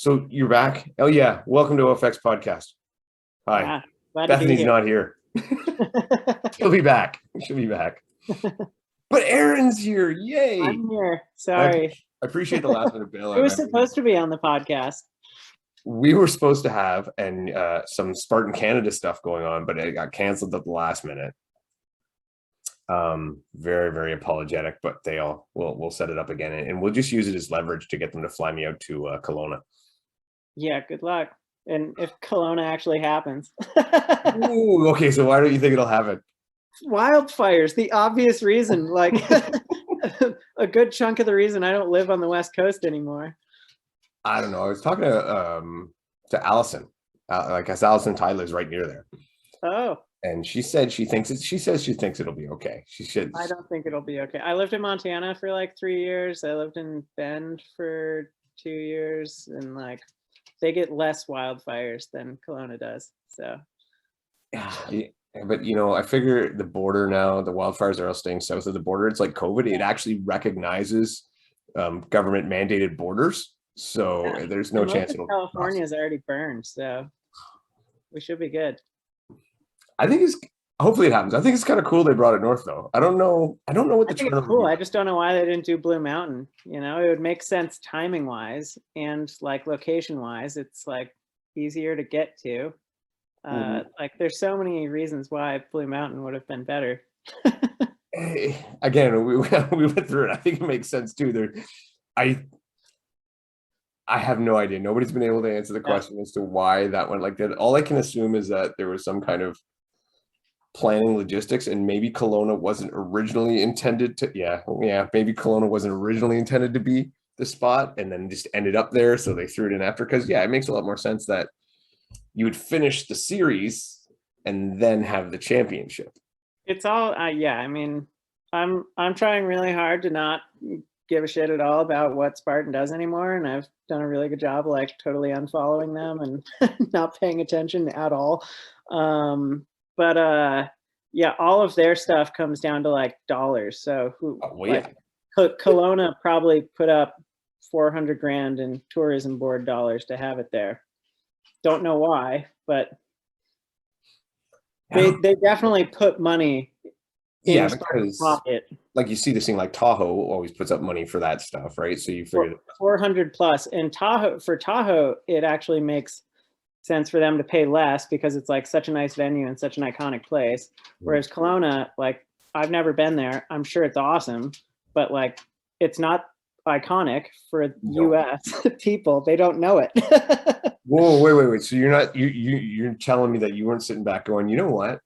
So you're back? Oh yeah. Welcome to OFX podcast. Hi. Yeah, glad to be Bethany's here. not here. She'll be back. She'll be back. But Aaron's here. Yay. I'm here. I Sorry. appreciate the last minute bail. It was supposed to be on the podcast. We were supposed to have some Spartan Canada stuff going on, but it got canceled at the last minute. Very, very apologetic, but we'll set it up again, and we'll just use it as leverage to get them to fly me out to Kelowna. Yeah, good luck. And if Kelowna actually happens. Ooh, okay, so why don't you think it'll happen? Wildfires, the obvious reason. Like a good chunk of the reason I don't live on the West Coast anymore. I don't know. I was talking to Allison. Guess Allison Tyler's right near there. Oh. And she said she says she thinks it'll be okay. She should. I don't think it'll be okay. I lived in Montana for like 3 years. I lived in Bend for 2 years, and like they get less wildfires than Kelowna does. So Yeah, but I figure the border now, the wildfires are all staying south of the border. It's like COVID. It actually recognizes government mandated borders. So there's no chance it'll California is already burned, so we should be good. I think hopefully it happens. I think it's kind of cool they brought it north though. I don't know what the term. Cool. I just don't know why they didn't do Blue Mountain. It would make sense timing wise and like location wise. It's like easier to get to. Like there's so many reasons why Blue Mountain would have been better. Again, we went through it. I think it makes sense too. I have no idea. Nobody's been able to answer the question as to why that went like that. All I can assume is that there was some kind of planning logistics, and maybe Kelowna wasn't originally intended to. Maybe Kelowna wasn't originally intended to be the spot, and then just ended up there. So they threw it in after. Because it makes a lot more sense that you would finish the series and then have the championship. It's all I mean, I'm trying really hard to not give a shit at all about what Spartan does anymore, and I've done a really good job like totally unfollowing them and not paying attention at all. But all of their stuff comes down to like dollars. So Kelowna probably put up $400,000 in tourism board dollars to have it there. Don't know why, but they definitely put money in Spartan's pocket. Like you see this thing like Tahoe always puts up money for that stuff, right? So you figure 400 plus, and Tahoe, it actually makes sense for them to pay less because it's like such a nice venue and such an iconic place. Whereas Kelowna, like I've never been there. I'm sure it's awesome, but like it's not iconic for US people. They don't know it. Whoa, wait. So you're telling me that you weren't sitting back going, you know what?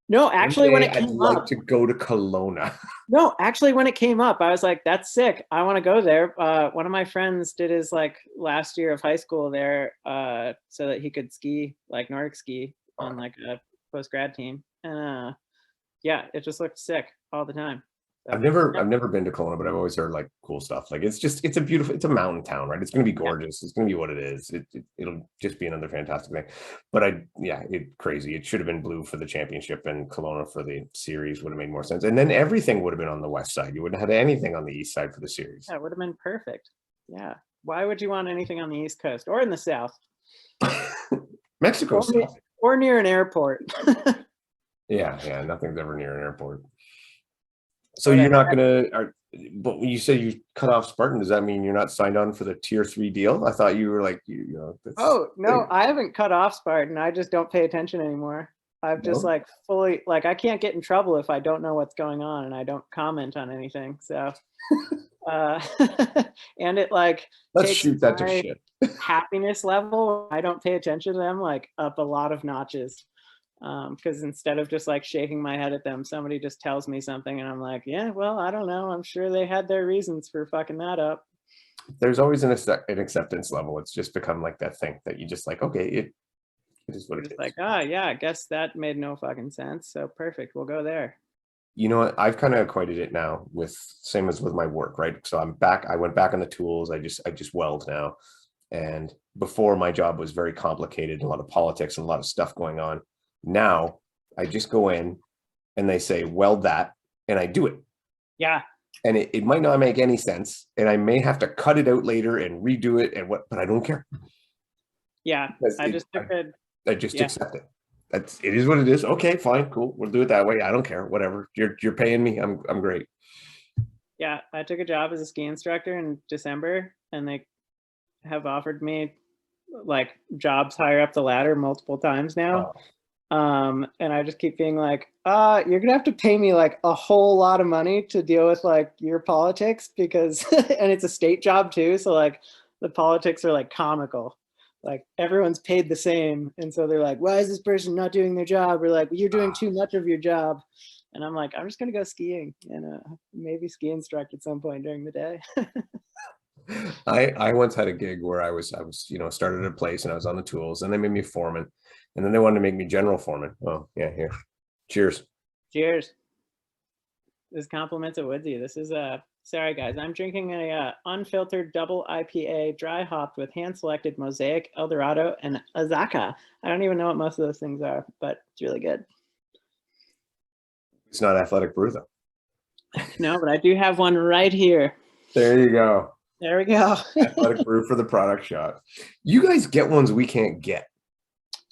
No, actually, when it came up, I'd like to go to Kelowna. No, actually, when it came up, I was like, "That's sick. I want to go there." One of my friends did his like last year of high school there, so that he could ski like Nordic ski on like a post grad team, and it just looked sick all the time. So, I've never been to Kelowna, but I've always heard like cool stuff. Like it's a mountain town, right? It's going to be gorgeous. It's going to be what it is. It'll just be another fantastic thing. But it's crazy. It should have been blue for the championship, and Kelowna for the series would have made more sense. And then everything would have been on the west side. You wouldn't have had anything on the east side for the series. Yeah, it would have been perfect. Yeah. Why would you want anything on the east coast or in the south? Mexico or near an airport. Yeah. Nothing's ever near an airport. So you're not but when you say you cut off Spartan, does that mean you're not signed on for the tier 3 deal? I thought you were like, Oh, no, I haven't cut off Spartan. I just don't pay attention anymore. I've just like fully, like I can't get in trouble if I don't know what's going on and I don't comment on anything. So, and it like, let's shoot that to shit. Happiness level, I don't pay attention to them like up a lot of notches. Because instead of just like shaking my head at them, somebody just tells me something and I'm like, yeah, well, I don't know. I'm sure they had their reasons for fucking that up. There's always an acceptance level. It's just become like that thing that you just like, okay, it is what it is. Like, I guess that made no fucking sense. So perfect. We'll go there. You know what? I've kind of equated it now with same as with my work, right? So I'm back. I went back on the tools. I just weld now. And before, my job was very complicated, a lot of politics and a lot of stuff going on. Now I just go in and they say, weld that, and I do it. Yeah. and it might not make any sense, and I may have to cut it out later and redo it and what, but I don't care. Yeah, Because I just took a I just yeah. accept it. It is what it is. Okay, fine, cool. We'll do it that way. I don't care. Whatever. You're paying me. I'm great. Yeah, I took a job as a ski instructor in December, and they have offered me like jobs higher up the ladder multiple times now. And I just keep being like, you're gonna have to pay me like a whole lot of money to deal with like your politics, because and it's a state job too, so like the politics are like comical. Like everyone's paid the same, and so they're like, why is this person not doing their job? Or like, you're doing too much of your job. And I'm like, I'm just gonna go skiing and maybe ski instruct at some point during the day. I once had a gig where I was started at a place and I was on the tools, and they made me foreman, and then they wanted to make me general foreman. Oh yeah, here. Cheers. Cheers. This compliments of Woodsy. This is sorry guys, I'm drinking a unfiltered double IPA, dry hopped with hand selected Mosaic, Eldorado, and Azaka. I don't even know what most of those things are, but it's really good. It's not Athletic Brew though. No, but I do have one right here. There you go. There we go. Athletic Brew for the product shot. You guys get ones we can't get.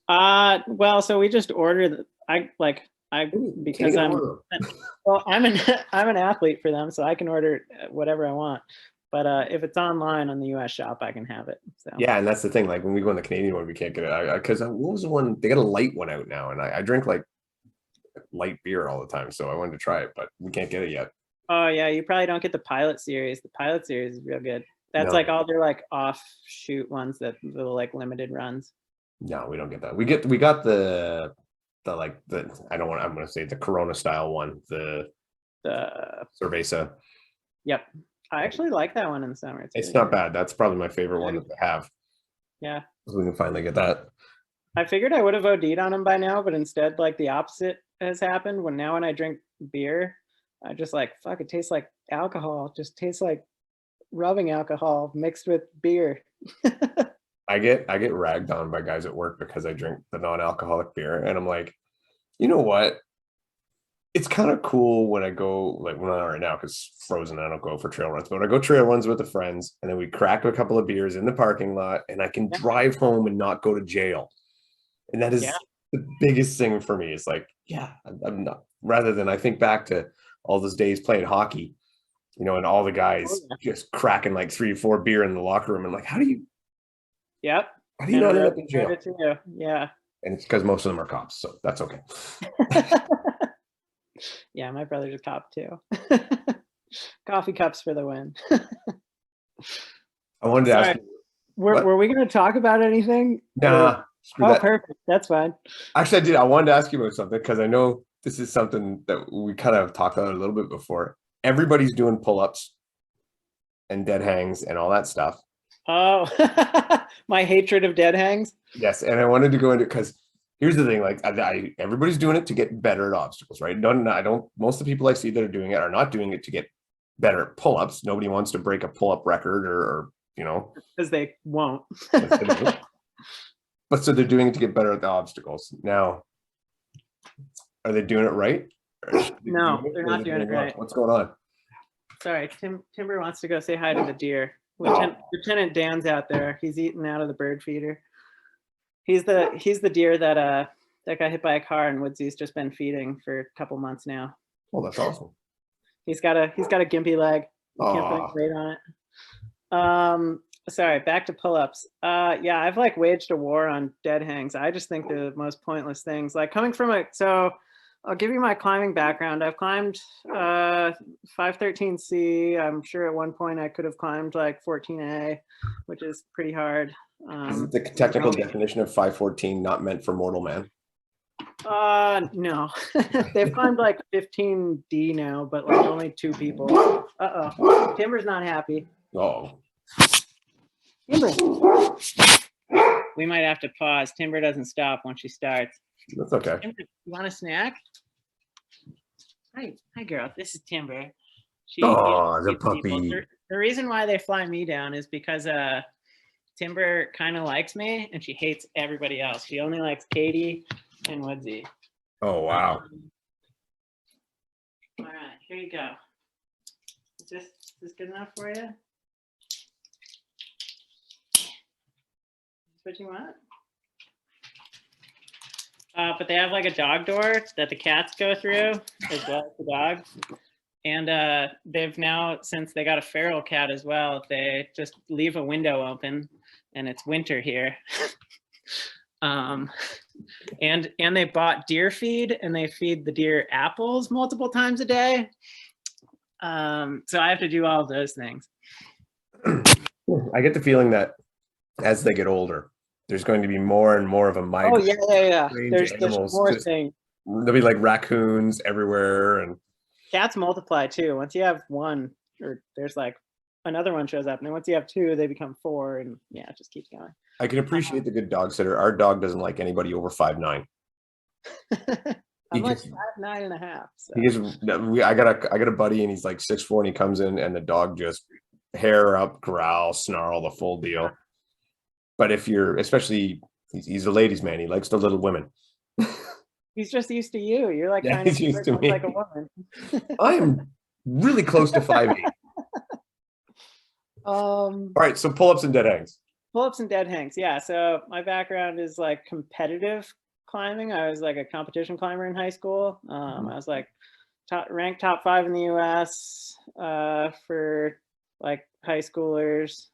Well, so we just ordered. Because I'm an athlete for them, so I can order whatever I want. But if it's online on the US shop, I can have it. So yeah, and that's the thing. Like when we go on the Canadian one, we can't get it because what was the one? They got a light one out now, and I drink like light beer all the time, so I wanted to try it, but we can't get it yet. Oh yeah, you probably don't get the Pilot series. The Pilot series is real good. That's like all their like offshoot ones, that the like limited runs. No, we don't get that. We got the I don't want, I'm going to say the Corona style one, the Cerveza. Yep, I actually like that one in the summer. It's not bad. That's probably my favorite one that they have. Yeah, so we can finally get that. I figured I would have OD'd on them by now, but instead, like the opposite has happened. When I drink beer, I just like, fuck, it tastes like alcohol. It just tastes like rubbing alcohol mixed with beer. I get ragged on by guys at work because I drink the non-alcoholic beer, and I'm like, you know what? It's kind of cool when I go, like when I'm not right now because frozen, I don't go for trail runs, but I go trail runs with the friends, and then we crack a couple of beers in the parking lot, and I can drive home and not go to jail. And that is the biggest thing for me. It's like, I'm not, rather than I think back to all those days playing hockey, and all the guys just cracking like 3 or 4 beer in the locker room. And like, how do you not end up in jail? Yeah. And it's because most of them are cops, so that's okay. Yeah, my brother's a cop too. Coffee cups for the win. I wanted to ask you, were we going to talk about anything? Nah. Oh, perfect. That's fine. Actually, I did. I wanted to ask you about something because I know this is something that we kind of talked about a little bit before. Everybody's doing pull-ups and dead hangs and all that stuff. Oh, my hatred of dead hangs. Yes, and I wanted to go into, because here's the thing: like, everybody's doing it to get better at obstacles, right? I don't. Most of the people I see that are doing it are not doing it to get better at pull-ups. Nobody wants to break a pull-up record, or because they won't. But so they're doing it to get better at the obstacles. Now, are they doing it right? No, they're not doing it right. What's going on? Sorry, Timber wants to go say hi to the deer. Lieutenant Dan's out there. He's eating out of the bird feeder. He's the deer that got hit by a car, and Woodsy's just been feeding for a couple months now. Oh, that's awesome. He's got a gimpy leg. Can't put any weight on it. Sorry, back to pull-ups. Yeah, I've like waged a war on dead hangs. I just think they're the most pointless things. Like coming from so I'll give you my climbing background. I've climbed 513C. I'm sure at one point I could have climbed like 14A, which is pretty hard. Is it the technical definition of 514 not meant for mortal man? No. They've climbed like 15D now, but like only 2 people. Uh-oh. Timber's not happy. Oh. Timber. We might have to pause. Timber doesn't stop once she starts. That's okay. Timber, you want a snack? Hi, girl. This is Timber. The puppy. The reason why they fly me down is because Timber kind of likes me, and she hates everybody else. She only likes Katie and Woodsy. Oh wow. All right, here you go. this good enough for you? What you want? But they have like a dog door that the cats go through as well as the dogs. And they've now, since they got a feral cat as well, they just leave a window open and it's winter here. And they bought deer feed and they feed the deer apples multiple times a day. So I have to do all of those things. I get the feeling that as they get older, there's going to be more and more of a migration. Oh yeah. There's more just, things. There'll be like raccoons everywhere, and cats multiply too. Once you have one, or there's like another one shows up, and then once you have two, they become four, and yeah, it just keeps going. I can appreciate the good dog sitter. Our dog doesn't like anybody over 5'9". I'm like 5'9.5". So. I got a buddy, and he's like 6'4", and he comes in, and the dog just hair up, growl, snarl, the full deal. But if you're, especially, he's a ladies' man. He likes the little women. He's just used to you. You're like yeah, kind of used to me. like a woman. I am really close to 5'8". All right, so pull-ups and dead hangs. Pull-ups and dead hangs. Yeah. So my background is like competitive climbing. I was like a competition climber in high school. I was like ranked top 5 in the U.S. For like high schoolers.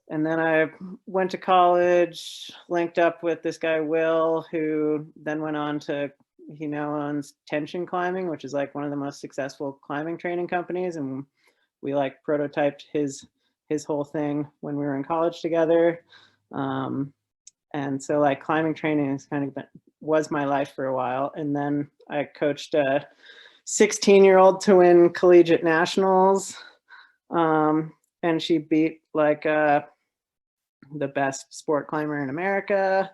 And then I went to college, linked up with this guy, Will, who then went on to, he now owns Tension Climbing, which is like one of the most successful climbing training companies. And we like prototyped his whole thing when we were in college together. And so like climbing training has kind of was my life for a while. And then I coached a 16-year-old to win collegiate nationals. And she beat like the best sport climber in America.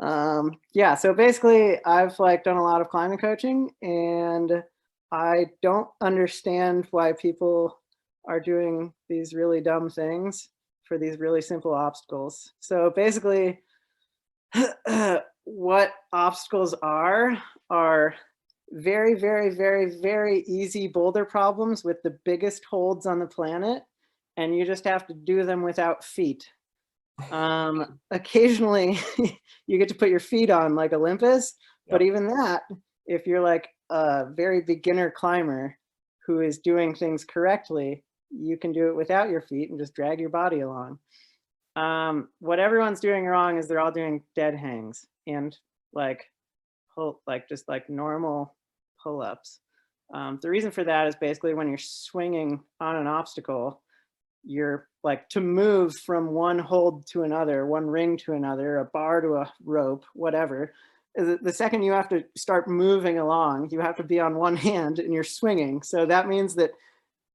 Yeah, so basically I've like done a lot of climbing coaching, and I don't understand why people are doing these really dumb things for these really simple obstacles. So basically what obstacles are very, very, very, very easy boulder problems with the biggest holds on the planet, and you just have to do them without feet. Occasionally you get to put your feet on like Olympus, but even that, if you're like a very beginner climber who is doing things correctly, you can do it without your feet and just drag your body along. What everyone's doing wrong is they're all doing dead hangs and like just like normal pull-ups. The reason for that is basically when you're swinging on an obstacle, you're like, to move from one hold to another, one ring to another, a bar to a rope, whatever. The second you have to start moving along, you have to be on one hand and you're swinging. So that means that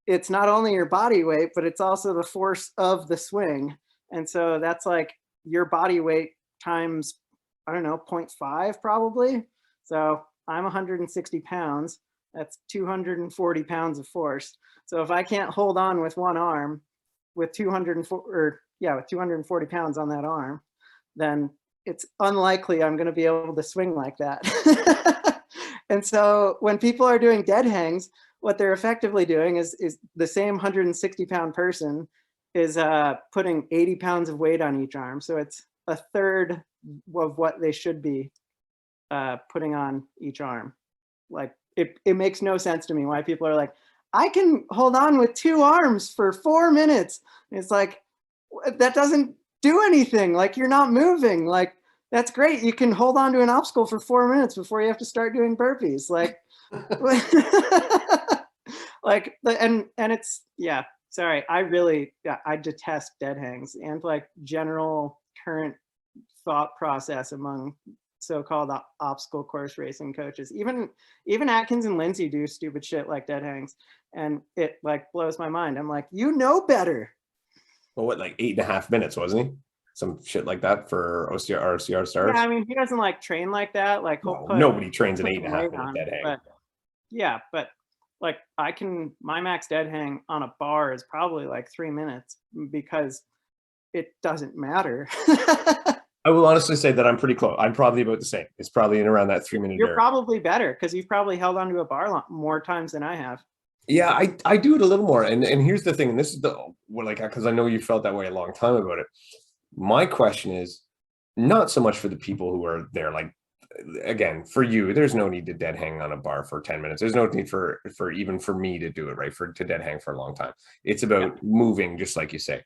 it's not only your body weight, but it's also the force of the swing. And so that's like your body weight times, I don't know, 0.5 probably. So I'm 160 pounds. That's 240 pounds of force. So if I can't hold on with one arm with 240 pounds on that arm, then it's unlikely I'm going to be able to swing like that. And so when people are doing dead hangs, what they're effectively doing is the same 160 pound person is putting 80 pounds of weight on each arm. So it's a third of what they should be putting on each arm. Like it makes no sense to me why people are like, I can hold on with 2 arms for 4 minutes. It's like, that doesn't do anything. Like, you're not moving. Like, that's great. You can hold on to an obstacle for 4 minutes before you have to start doing burpees. Like, like, and it's, yeah, sorry. I detest dead hangs and like general current thought process among so-called obstacle course racing coaches. Even Atkins and Lindsay do stupid shit like dead hangs, and it like blows my mind. I'm like, you know better. Well, what, like 8.5 minutes, wasn't he? Some shit like that for RCR stars. Yeah, I mean, he doesn't like train like that. Like, nobody trains an 8.5 minute dead hang. But, yeah, but like my max dead hang on a bar is probably like 3 minutes because it doesn't matter. I will honestly say that I'm pretty close. I'm probably about the same. It's probably in around that 3 minute. You're probably better because you've probably held onto a bar more times than I have. Yeah, I do it a little more. And here's the thing, and this is the well, like, because I know you felt that way a long time about it. My question is not so much for the people who are there, like, again, for you, there's no need to dead hang on a bar for 10 minutes. There's no need for even for me to do it, right? For to dead hang for a long time. It's Yeah. about moving, just like you say.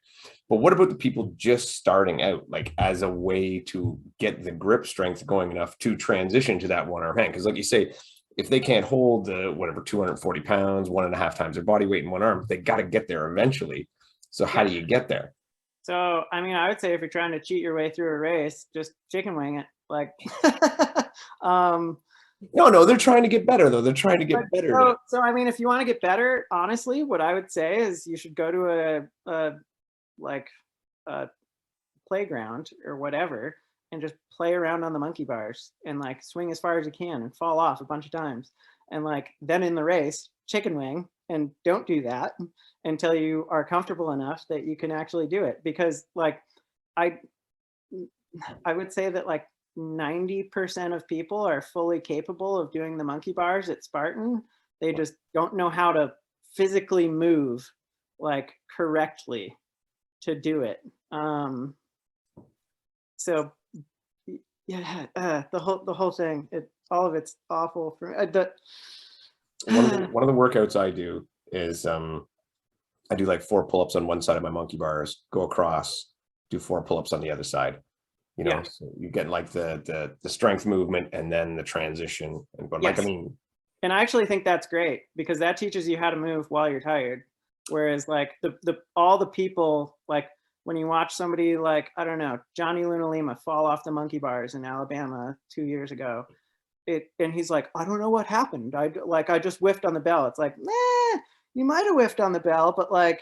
But what about the people just starting out, like as a way to get the grip strength going enough to transition to that one arm hang? Because like you say, if they can't hold the whatever 240 pounds, 1.5 times their body weight in one arm, they got to get there eventually. So how Yeah. do you get there? So, I mean, I would say if you're trying to cheat your way through a race, just chicken wing it. Like, um, No, they're trying to get better though. They're trying to but get better to. so I mean, if you want to get better, honestly, what I would say is you should go to a like a playground or whatever and just play around on the monkey bars and like swing as far as you can and fall off a bunch of times. And like then in the race, chicken wing and don't do that until you are comfortable enough that you can actually do it. Because like I I would say that like 90% of people are fully capable of doing the monkey bars at Spartan. They just don't know how to physically move like correctly to do it. So yeah, the whole thing, all of it's awful for me. One of the workouts I do is I do like 4 pull-ups on one side of my monkey bars, go across, do 4 pull-ups on the other side. Yeah, So you get like the strength movement and then the transition. And but like I yes. mean, And I actually think that's great because that teaches you how to move while you're tired. Whereas like the all the people like when you watch somebody like I don't know Johnny Luna Lima fall off the monkey bars in Alabama 2 years ago, and he's like I don't know what happened. I just whiffed on the bell. It's like you might have whiffed on the bell, but like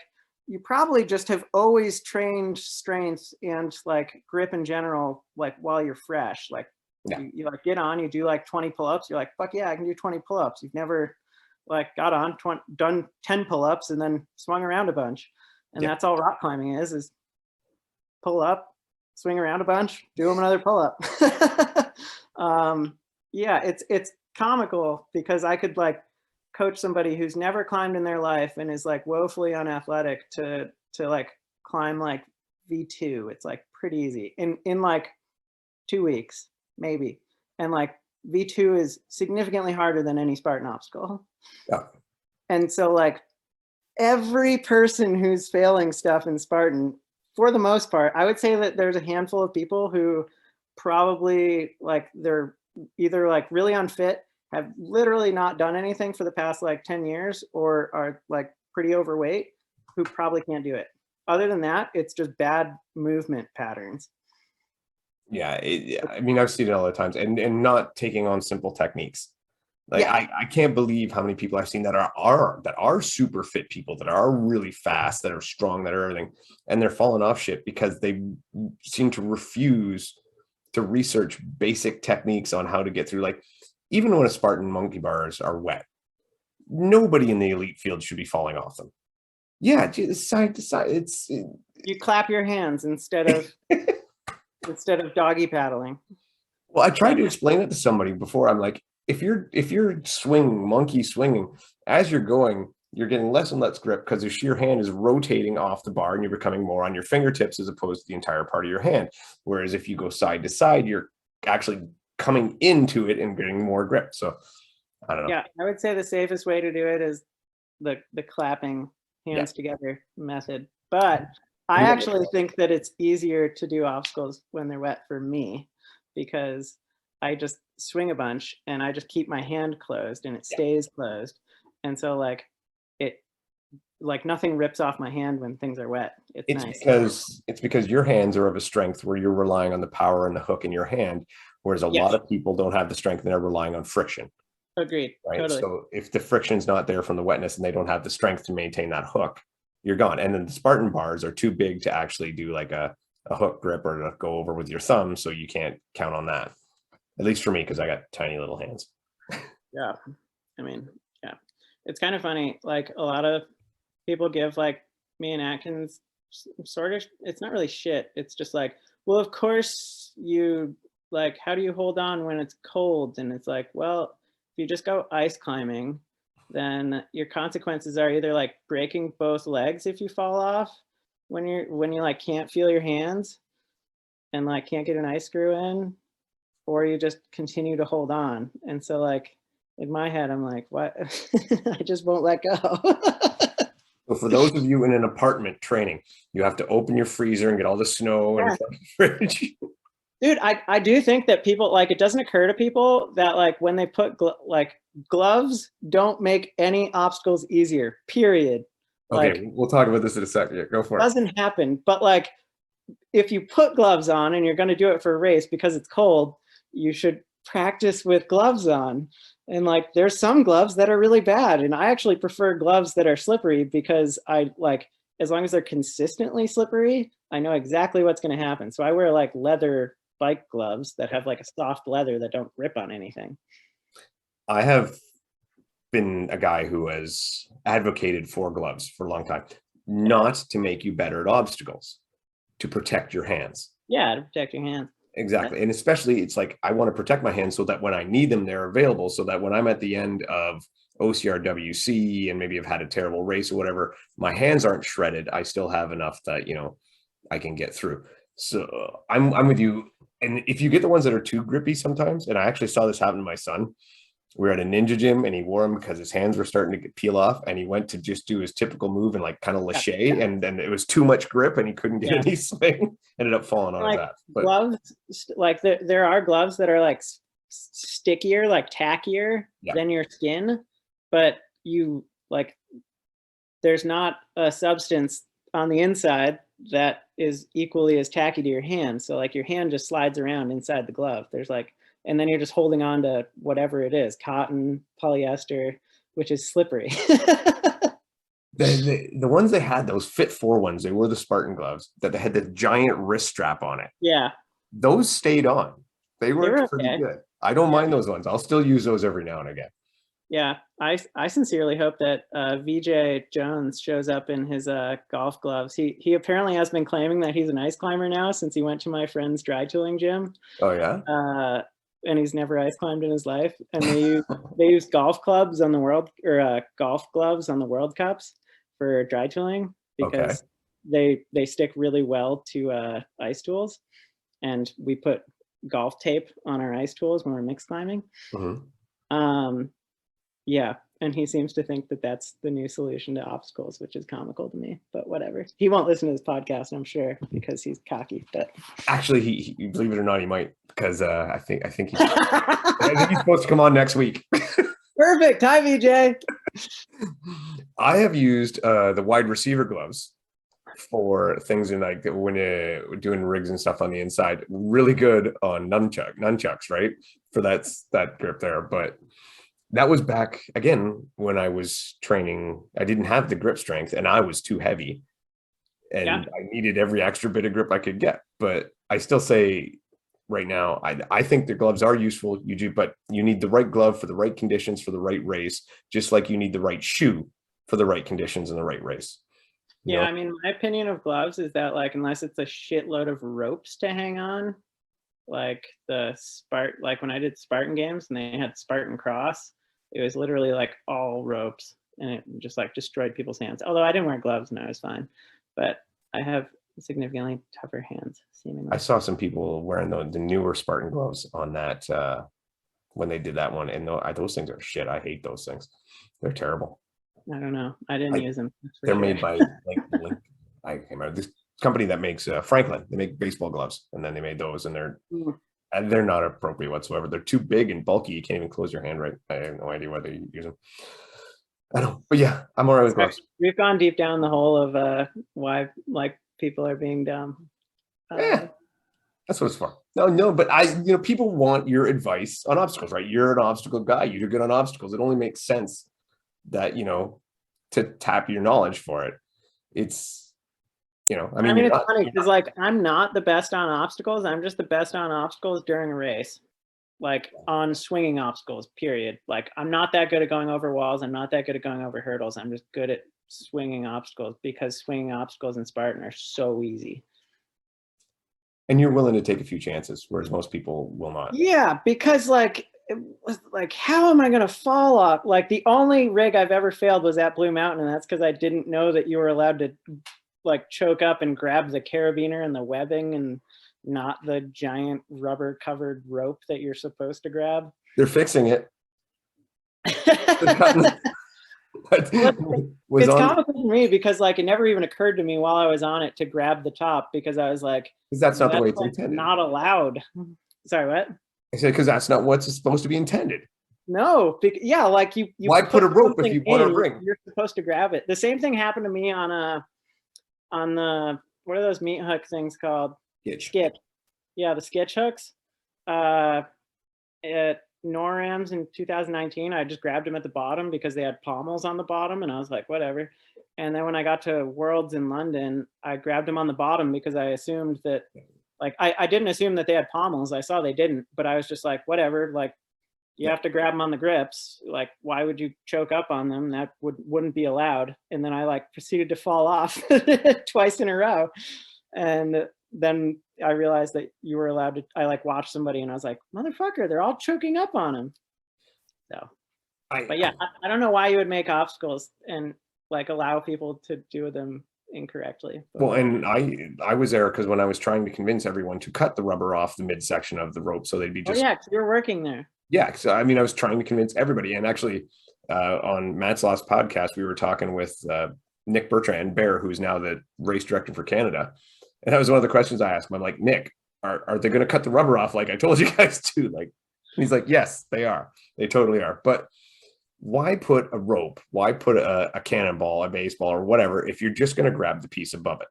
you probably just have always trained strength and like grip in general like while you're fresh. Like yeah, you like get on, you do like 20 pull-ups, you're like, fuck yeah, I can do 20 pull-ups. You've never like got on, done 10 pull-ups and then swung around a bunch. And yeah, that's all rock climbing is pull up, swing around a bunch, do them another pull-up. Yeah, it's comical because I could like coach somebody who's never climbed in their life and is like woefully unathletic to like climb like V2. It's like pretty easy in like 2 weeks, maybe. And like V2 is significantly harder than any Spartan obstacle. yeah. And so like every person who's failing stuff in Spartan, for the most part, I would say that there's a handful of people who probably like they're either like really unfit, have literally not done anything for the past like 10 years, or are like pretty overweight who probably can't do it. Other than that, it's just bad movement patterns. Yeah, I mean, I've seen it all the times, and not taking on simple techniques. Like Yeah. I can't believe how many people I've seen that are super fit people that are really fast, that are strong, that are everything, and they're falling off shit because they seem to refuse to research basic techniques on how to get through. Like even when a Spartan monkey bars are wet, nobody in the elite field should be falling off them. Yeah, just side to side. You clap your hands instead of doggy paddling. Well, I tried Yeah. to explain it to somebody before. I'm like, if you're swinging, monkey swinging, as you're going, you're getting less and less grip because your hand is rotating off the bar and you're becoming more on your fingertips as opposed to the entire part of your hand. Whereas if you go side to side, you're actually coming into it and getting more grip. So I don't know. Yeah, I would say the safest way to do it is the clapping Yeah. hands together method. But I Yeah. actually think that it's easier to do obstacles when they're wet for me because I just swing a bunch and I just keep my hand closed and it stays closed. And so like it like nothing rips off my hand when things are wet. It's It's nice. because it's because your hands are of a strength where you're relying on the power and the hook in your hand, whereas a lot Yes, of people don't have the strength and they're relying on friction. agreed. Right? Totally. So if the friction's not there from the wetness and they don't have the strength to maintain that hook, you're gone. And then the Spartan bars are too big to actually do like a hook grip or to go over with your thumb. So you can't count on that. At least for me, because I got tiny little hands. Yeah. I mean, yeah. It's kind of funny. Like a lot of people give like me and Atkins sort of, it's not really shit. It's just like, well, of course you like, how do you hold on when it's cold? And it's like, well, if you just go ice climbing, then your consequences are either like breaking both legs if you fall off when you like can't feel your hands and like can't get an ice screw in, or you just continue to hold on. And so like in my head, I'm like, what? I just won't let go. So for those of you in an apartment training, you have to open your freezer and get all the snow and fridge. Dude, I do think that people like, it doesn't occur to people that like when they put like gloves don't make any obstacles easier, period. Okay, Like we'll talk about this in a second. Yeah, go for it. doesn't happen. But like if you put gloves on and you're going to do it for a race because it's cold, you should practice with gloves on. And like there's some gloves that are really bad, and I actually prefer gloves that are slippery because I like, as long as they're consistently slippery, I know exactly what's going to happen. So I wear like leather bike gloves that have like a soft leather that don't rip on anything. I have been a guy who has advocated for gloves for a long time, not to make you better at obstacles, to protect your hands. Yeah, to protect your hands. Exactly. And especially it's like I want to protect my hands so that when I need them, they're available, so that when I'm at the end of OCRWC and maybe I've had a terrible race or whatever, my hands aren't shredded. I still have enough that, you know, I can get through. So I'm with you. And if you get the ones that are too grippy sometimes, and I actually saw this happen to my son, we were at a ninja gym and he wore them because his hands were starting to peel off, and he went to just do his typical move and like kind of lâché, and then it was too much grip and he couldn't get any swing, ended up falling on like his ass. But gloves, like there are gloves that are like stickier, like tackier than your skin, but you like there's not a substance on the inside that is equally as tacky to your hand. So like your hand just slides around inside the glove. There's like, and then you're just holding on to whatever it is, cotton, polyester, which is slippery. the ones they had, those Fit 4 ones, they were the Spartan gloves that they had the giant wrist strap on it. Yeah. Those stayed on. They worked pretty okay. good. I don't mind those ones. I'll still use those every now and again. Yeah, I sincerely hope that VJ Jones shows up in his golf gloves. He apparently has been claiming that he's an ice climber now since he went to my friend's dry tooling gym. Oh yeah. And he's never ice climbed in his life. And they use golf clubs on the golf gloves on the World Cups for dry tooling because they stick really well to ice tools. And we put golf tape on our ice tools when we're mixed climbing. Mm-hmm. Yeah, and he seems to think that that's the new solution to obstacles, which is comical to me, but whatever. He won't listen to this podcast, I'm sure, because he's cocky. But actually, he believe it or not, he might, because I think he's supposed to come on next week. Perfect. Hi, VJ. I have used the wide receiver gloves for things in like when doing rigs and stuff on the inside. Really good on nunchucks, right? For that grip there, but that was back again when I was training. I didn't have the grip strength and I was too heavy, and I needed every extra bit of grip I could get. But I still say right now, I think the gloves are useful, but you need the right glove for the right conditions for the right race, just like you need the right shoe for the right conditions in the right race. Yeah, I mean, my opinion of gloves is that like unless it's a shitload of ropes to hang on, like like when I did Spartan games and they had Spartan Cross, it was literally like all ropes and it just like destroyed people's hands. Although I didn't wear gloves and I was fine, but I have significantly tougher hands seemingly. I saw some people wearing the newer Spartan gloves on that when they did that one, and those things are shit. I hate those things. They're terrible. I don't know. I didn't use them. They're made by like I can't remember this company that makes Franklin. They make baseball gloves, and then they made those, and they're not appropriate whatsoever. They're too big and bulky. You can't even close your hand right. I have no idea why they use them. I don't, but yeah, I'm all right with gloves. We've gone deep down the hole of why like people are being dumb. Yeah, that's what it's for. No, but people want your advice on obstacles, right? You're an obstacle guy. You're good on obstacles. It only makes sense that, to tap your knowledge for it. It's, I mean it's funny because like I'm not the best on obstacles. I'm just the best on obstacles during a race, like on swinging obstacles, period. Like I'm not that good at going over walls. I'm not that good at going over hurdles. I'm just good at swinging obstacles because swinging obstacles in Spartan are so easy. And you're willing to take a few chances, whereas most people will not. Yeah, because like was like, how am I going to fall off? Like the only rig I've ever failed was at Blue Mountain. And that's because I didn't know that you were allowed to like choke up and grab the carabiner and the webbing and not the giant rubber covered rope that you're supposed to grab. They're fixing it. It's comical to me because like it never even occurred to me while I was on it to grab the top because I was like, that's not the way it's intended. Not allowed. Sorry, what? I said because that's not what's supposed to be intended. No, yeah, like you why put a rope if you want a ring? You're supposed to grab it. The same thing happened to me on the what are those meat hook things called? Skip. Yeah, the sketch hooks. At NORAMs in 2019, I just grabbed them at the bottom because they had pommels on the bottom, and I was like, whatever. And then when I got to Worlds in London, I grabbed them on the bottom because I assumed that, like, I didn't assume that they had pommels. I saw they didn't, but I was just like, whatever. Like, you have to grab them on the grips. Like, why would you choke up on them? That wouldn't be allowed. And then I like proceeded to fall off twice in a row, and then I realized that you were allowed to. I like watched somebody and I was like, motherfucker, they're all choking up on him. So, but yeah, I don't know why you would make obstacles and like allow people to do them incorrectly. But. Well, and I was there because when I was trying to convince everyone to cut the rubber off the midsection of the rope so they'd be just. Oh yeah, you're working there. Yeah, so I mean, I was trying to convince everybody, and actually, on Matt's last podcast, we were talking with Nick Bertrand Bear, who's now the race director for Canada. And that was one of the questions I asked him. I'm like, Nick, are they going to cut the rubber off like I told you guys to? Like, he's like, yes, they are. They totally are. But why put a rope? Why put a cannonball, a baseball, or whatever if you're just going to grab the piece above it?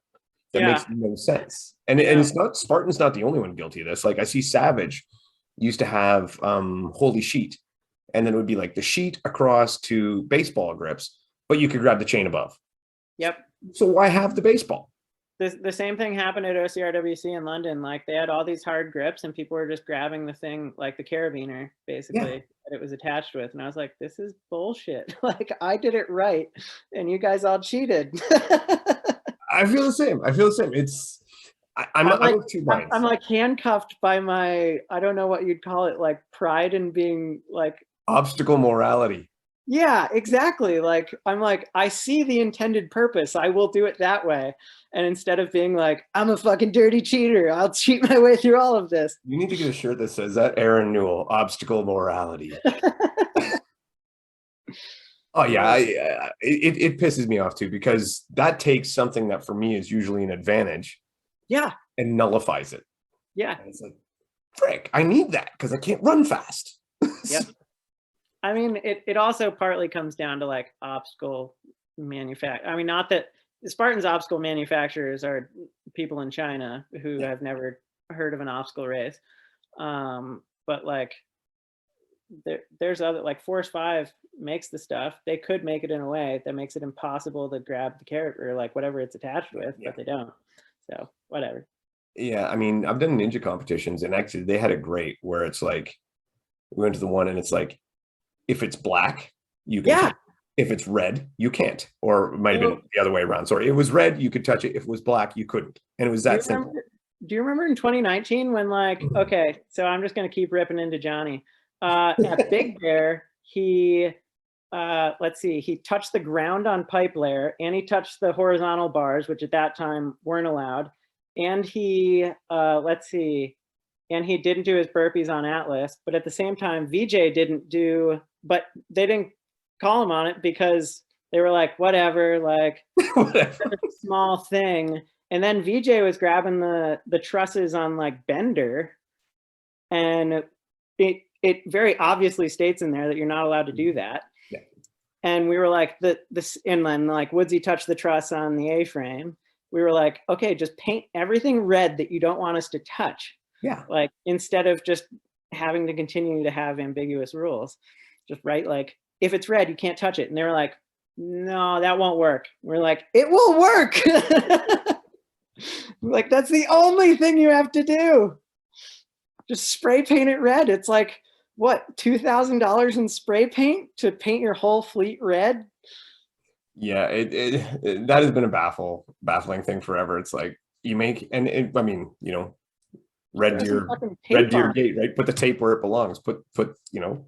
That makes no sense. And it's not Spartan's not the only one guilty of this. Like I see Savage used to have holy sheet, and then it would be like the sheet across to baseball grips, but you could grab the chain above. Yep. So why have the baseball? The same thing happened at OCRWC in London. Like they had all these hard grips and people were just grabbing the thing, like the carabiner, basically, that it was attached with. And I was like, this is bullshit. Like I did it right. And you guys all cheated. I feel the same. It's, I'm like handcuffed by my, I don't know what you'd call it, like pride in being like. Obstacle morality. Yeah, exactly. Like, I'm like, I see the intended purpose. I will do it that way. And instead of being like, I'm a fucking dirty cheater, I'll cheat my way through all of this. You need to get a shirt that says that, Aaron Newell, obstacle morality. Oh yeah, it pisses me off too, because that takes something that for me is usually an advantage. Yeah. And nullifies it. Yeah. And it's like, frick, I need that because I can't run fast. Yep. I mean, it also partly comes down to like obstacle manufacture. I mean, not that Spartan's obstacle manufacturers are people in China who have never heard of an obstacle race. But like there's other, like Force 5 makes the stuff. They could make it in a way that makes it impossible to grab the carrot or like whatever it's attached with, but they don't. So whatever. Yeah, I mean, I've done ninja competitions, and actually they had it great where it's like, we went to the one and it's like, if it's black, you can. Yeah. If it's red, you can't. Or it might have been the other way around. Sorry, it was red, you could touch it. If it was black, you couldn't. And it was that simple. Do you remember in 2019 when like, okay, so I'm just going to keep ripping into Johnny. At Big Bear, he, let's see, he touched the ground on pipe layer, and he touched the horizontal bars, which at that time weren't allowed. And he, let's see, and he didn't do his burpees on Atlas, but at the same time, VJ didn't do, but they didn't call him on it because they were like, whatever, like whatever. Small thing. And then VJ was grabbing the trusses on like Bender, and it very obviously states in there that you're not allowed to do that. Yeah. And we were like, this inland, like Woodsy touched the truss on the A-frame. We were like, okay, just paint everything red that you don't want us to touch. Yeah. Like instead of just having to continue to have ambiguous rules, just write like, if it's red, you can't touch it. And they were like, no, that won't work. We're like, it will work. Like, that's the only thing you have to do. Just spray paint it red. It's like, what, $2,000 in spray paint to paint your whole fleet red? Yeah, it that has been a baffling thing forever. It's like you make, and I mean, you know, red deer gate, right? Put the tape where it belongs. Put, you know,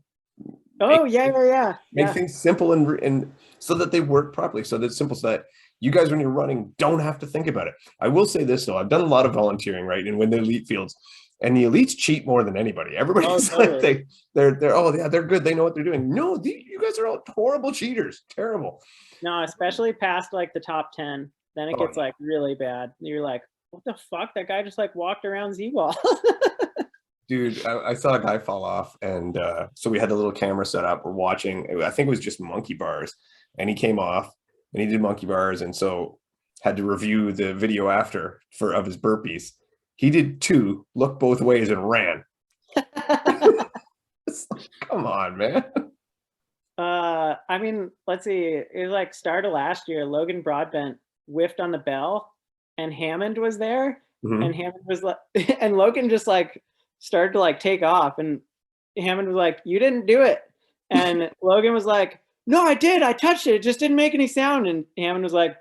Oh, yeah. Make things simple and so that they work properly. So that's simple, so that you guys, when you're running, don't have to think about it. I will say this though, I've done a lot of volunteering, right? And when the elite fields, and the elites cheat more than anybody. Everybody's totally. like they're oh yeah, they're good. They know what they're doing. No, you guys are all horrible cheaters. Terrible. No, especially past like the top 10. Then it gets like really bad. You're like, what the fuck? That guy just like walked around Z-Wall. Dude, I saw a guy fall off, and so we had the little camera set up. We're watching. I think it was just monkey bars, and he came off, and he did monkey bars, and so had to review the video after of his burpees. He did 2, looked both ways, and ran. Come on, man. I mean, let's see. It was like start of last year. Logan Broadbent whiffed on the bell, and Hammond was there, and Hammond was like, and Logan just like started to like take off, and Hammond was like, "You didn't do it," and Logan was like, "No, I did. I touched it. It just didn't make any sound." And Hammond was like,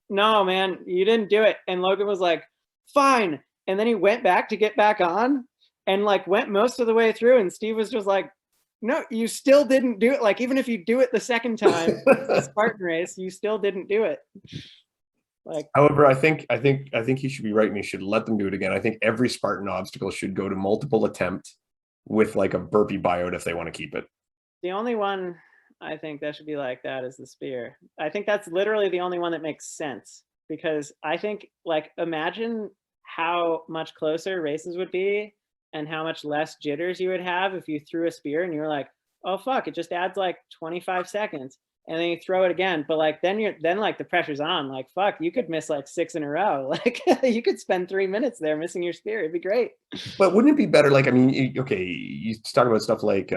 "No, man, you didn't do it." And Logan was like, "Fine." And then he went back to get back on, and like went most of the way through. And Steve was just like, "No, you still didn't do it. Like, even if you do it the second time, the Spartan race, you still didn't do it." Like, however, I think he should be right, and he should let them do it again. I think every Spartan obstacle should go to multiple attempt with like a burpee buyout if they want to keep it. The only one I think that should be like that is the spear. I think that's literally the only one that makes sense, because I think like imagine how much closer races would be and how much less jitters you would have if you threw a spear and you're like, oh fuck, it just adds like 25 seconds. And then you throw it again, but like then like the pressure's on. Like fuck, you could miss like 6 in a row. Like you could spend 3 minutes there missing your spear. It'd be great. But wouldn't it be better? Like, I mean, okay, you talk about stuff like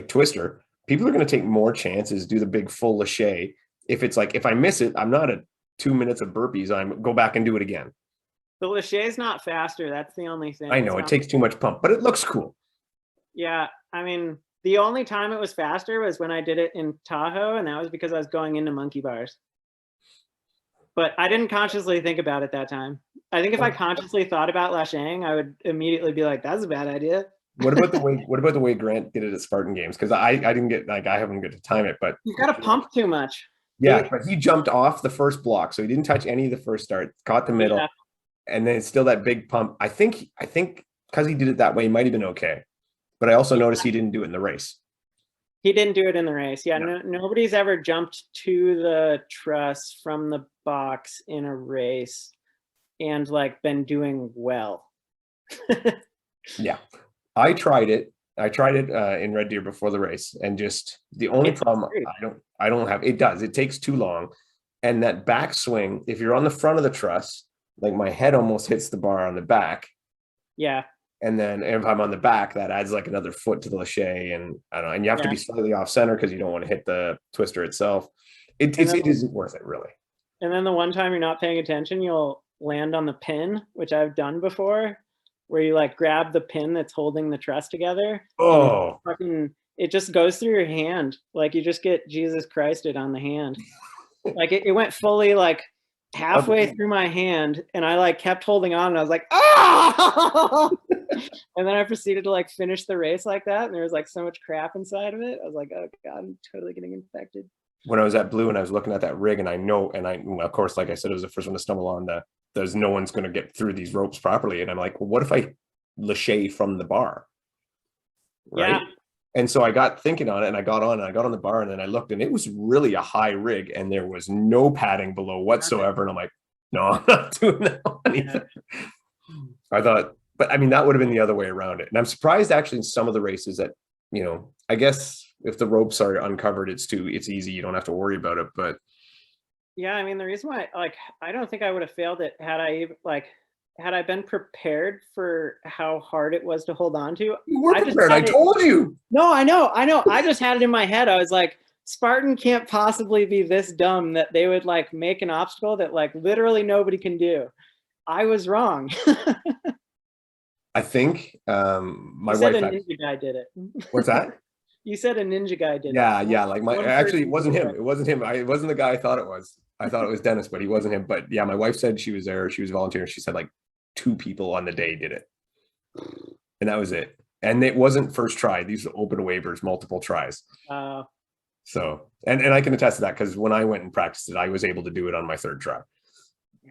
Twister. People are going to take more chances, do the big full lache. If it's like, if I miss it, I'm not at 2 minutes of burpees. I'm go back and do it again. The lache is not faster. That's the only thing. I know it takes too much pump, but it looks cool. Yeah, I mean, the only time it was faster was when I did it in Tahoe, and that was because I was going into monkey bars. But I didn't consciously think about it that time. I think if I consciously thought about lashing, I would immediately be like, "That's a bad idea." What about the way Grant did it at Spartan Games? Because I didn't get, like, I haven't got to time it, but you got to pump too much. Yeah, but he jumped off the first block, so he didn't touch any of the first start. Caught the middle, and then it's still that big pump. I think because he did it that way, he might have been okay. But I also noticed he didn't do it in the race. He didn't do it in the race. Yeah, no, nobody's ever jumped to the truss from the box in a race and like been doing well. Yeah, I tried it. In Red Deer before the race, and just the only problem I don't have, it takes too long, and that backswing, if you're on the front of the truss, like my head almost hits the bar on the back. Yeah. And then if I'm on the back, that adds like another foot to the lache, and I don't know, and you have to be slightly off center because you don't want to hit the twister itself. It isn't worth it, really. And then the one time you're not paying attention, you'll land on the pin, which I've done before, where you like grab the pin that's holding the truss together. Oh, it just goes through your hand. Like you just get Jesus Christed on the hand. Like it went fully like halfway through my hand, and I like kept holding on, and I was like, ah! And then I proceeded to like finish the race like that, and there was like so much crap inside of it. I was like, oh god, I'm totally getting infected. When I was at Blue and I was looking at that rig, and of course, like I said, it was the first one to stumble on there's no one's going to get through these ropes properly, and I'm like, well, what if I lache from the bar, right? Yeah. And so I got thinking on it, and I got on the bar, and then I looked, and it was really a high rig, and there was no padding below whatsoever. And I'm like, no, I'm not doing that one either. I thought, but I mean, that would have been the other way around it. And I'm surprised actually in some of the races that, I guess if the ropes are uncovered, it's easy. You don't have to worry about it. But yeah, I mean, the reason why, like, I don't think I would have failed it had I been prepared for how hard it was to hold on to. You were prepared. I told you. No, I know. I just had it in my head. I was like, Spartan can't possibly be this dumb that they would like make an obstacle that like literally nobody can do. I was wrong. I think my wife said a ninja guy did it. What's that? You said a ninja guy did it. Yeah. Like actually, it wasn't him. It wasn't him. It wasn't the guy I thought it was. I thought it was Dennis, but he wasn't him. But yeah, my wife said she was there. She was volunteering. She said like 2 people on the day did it, and that was it. And it wasn't first try. These were open waivers, multiple tries. Uh, So, and I can attest to that because when I went and practiced it, I was able to do it on my third try.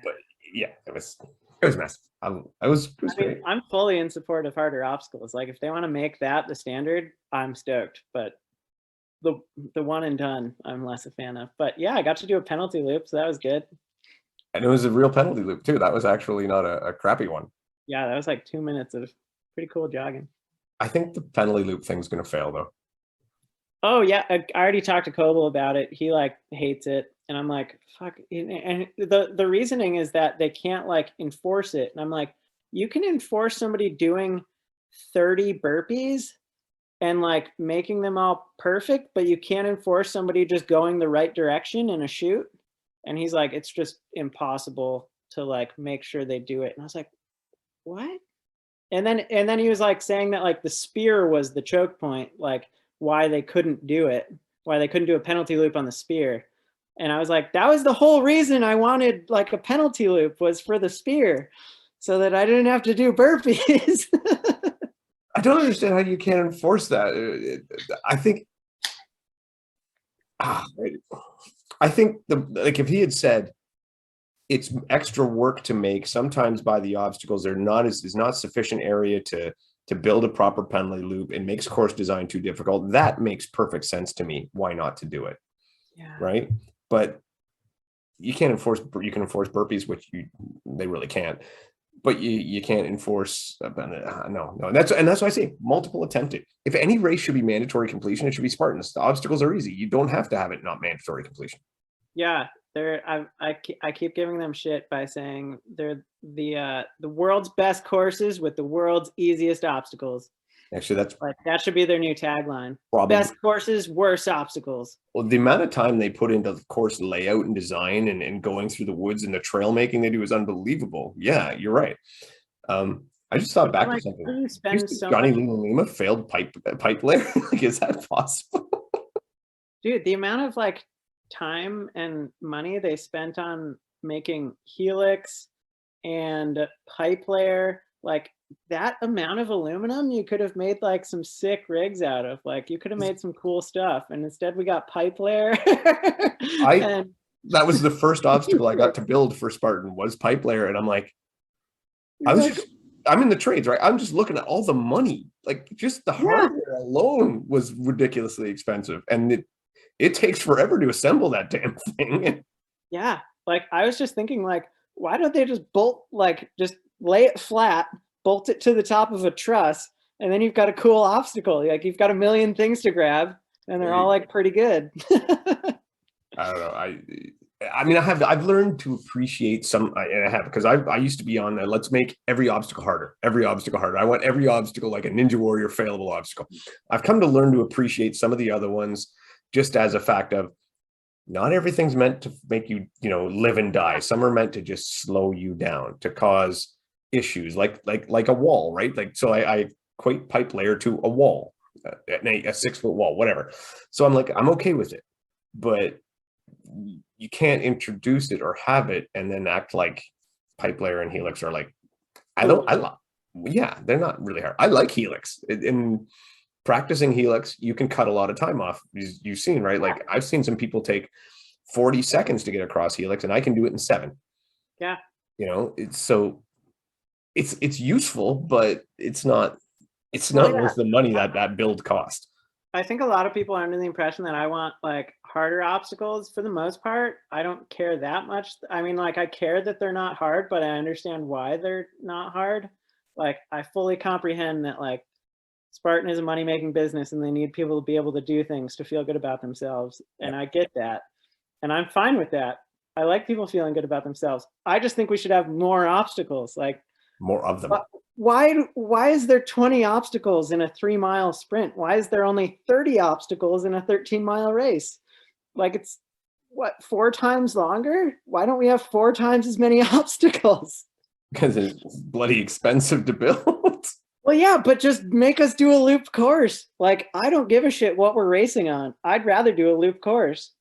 But yeah, it was massive. It was great. I'm fully in support of harder obstacles. Like if they want to make that the standard, I'm stoked. But the one and done, I'm less a fan of. But yeah, I got to do a penalty loop, so that was good. And it was a real penalty loop too. That was actually not a crappy one. Yeah, that was like 2 minutes of pretty cool jogging. I think the penalty loop thing's going to fail though. Oh yeah, I already talked to Coble about it. He like hates it, and I'm like, fuck. And the reasoning is that they can't like enforce it, and I'm like, you can enforce somebody doing 30 burpees and like making them all perfect, but you can't enforce somebody just going the right direction in a shoot. And he's like, it's just impossible to like make sure they do it. And I was like, what? And then he was like saying that like the spear was the choke point, like why they couldn't do it, why they couldn't do a penalty loop on the spear. And I was like, that was the whole reason I wanted like a penalty loop, was for the spear, so that I didn't have to do burpees. I don't understand how you can't enforce that. I think like if he had said it's extra work to make, sometimes by the obstacles they're not is not sufficient area to build a proper penalty loop, and makes course design too difficult, that makes perfect sense to me. Why not to do it? Yeah. Right. But you can enforce burpees, which they really can't. But you can't enforce no. That's why I say multiple attempted. If any race should be mandatory completion, it should be Spartans. The obstacles are easy. You don't have to have it not mandatory completion. Yeah, I keep giving them shit by saying they're the world's best courses with the world's easiest obstacles. Actually, that's like that should be their new tagline. Probably. Best courses, worst obstacles. Well, the amount of time they put into the course layout and design and going through the woods and the trail making they do is unbelievable. Yeah, you're right. I just thought back to something. Johnny Lima failed pipe layer. Like, is that possible? Dude, the amount of like time and money they spent on making helix and pipe layer, like that amount of aluminum you could have made like some sick rigs out of. Like you could have made some cool stuff, and instead we got pipe layer. That was the first obstacle I got to build for Spartan, was pipe layer, and I'm like, I'm in the trades, right? I'm just looking at all the money, like just the hardware alone was ridiculously expensive, and it takes forever to assemble that damn thing. Yeah, like I was just thinking, like, why don't they just just lay it flat, bolt it to the top of a truss, and then you've got a cool obstacle. Like you've got a million things to grab, and they're all like pretty good. I don't know. I mean, I've learned to appreciate some, and I have, because I used to be on the let's make every obstacle harder. I want every obstacle like a Ninja Warrior failable obstacle. I've come to learn to appreciate some of the other ones, just as a fact of not everything's meant to make you, live and die. Some are meant to just slow you down, to cause issues like a wall, right? Like, so I equate pipe layer to a wall, a 6-foot wall, whatever. So I'm like, I'm okay with it, but you can't introduce it or have it and then act like pipe layer and helix are like, they're not really hard. I like helix. In practicing helix, you can cut a lot of time off. You've seen, right? Like I've seen some people take 40 seconds to get across helix, and I can do it in 7. Yeah. It's useful, but it's not worth the money that build cost. I think a lot of people are under the impression that I want like harder obstacles. For the most part, I don't care that much. I mean, like I care that they're not hard, but I understand why they're not hard. Like I fully comprehend that like Spartan is a money-making business and they need people to be able to do things to feel good about themselves. And I get that. And I'm fine with that. I like people feeling good about themselves. I just think we should have more obstacles, like more of them. Why is there 20 obstacles in a 3-mile sprint? Why is there only 30 obstacles in a 13-mile race? Like it's 4 times longer? Why don't we have 4 times as many obstacles? Because it's bloody expensive to build. Well, yeah, but just make us do a loop course. Like I don't give a shit what we're racing on. I'd rather do a loop course,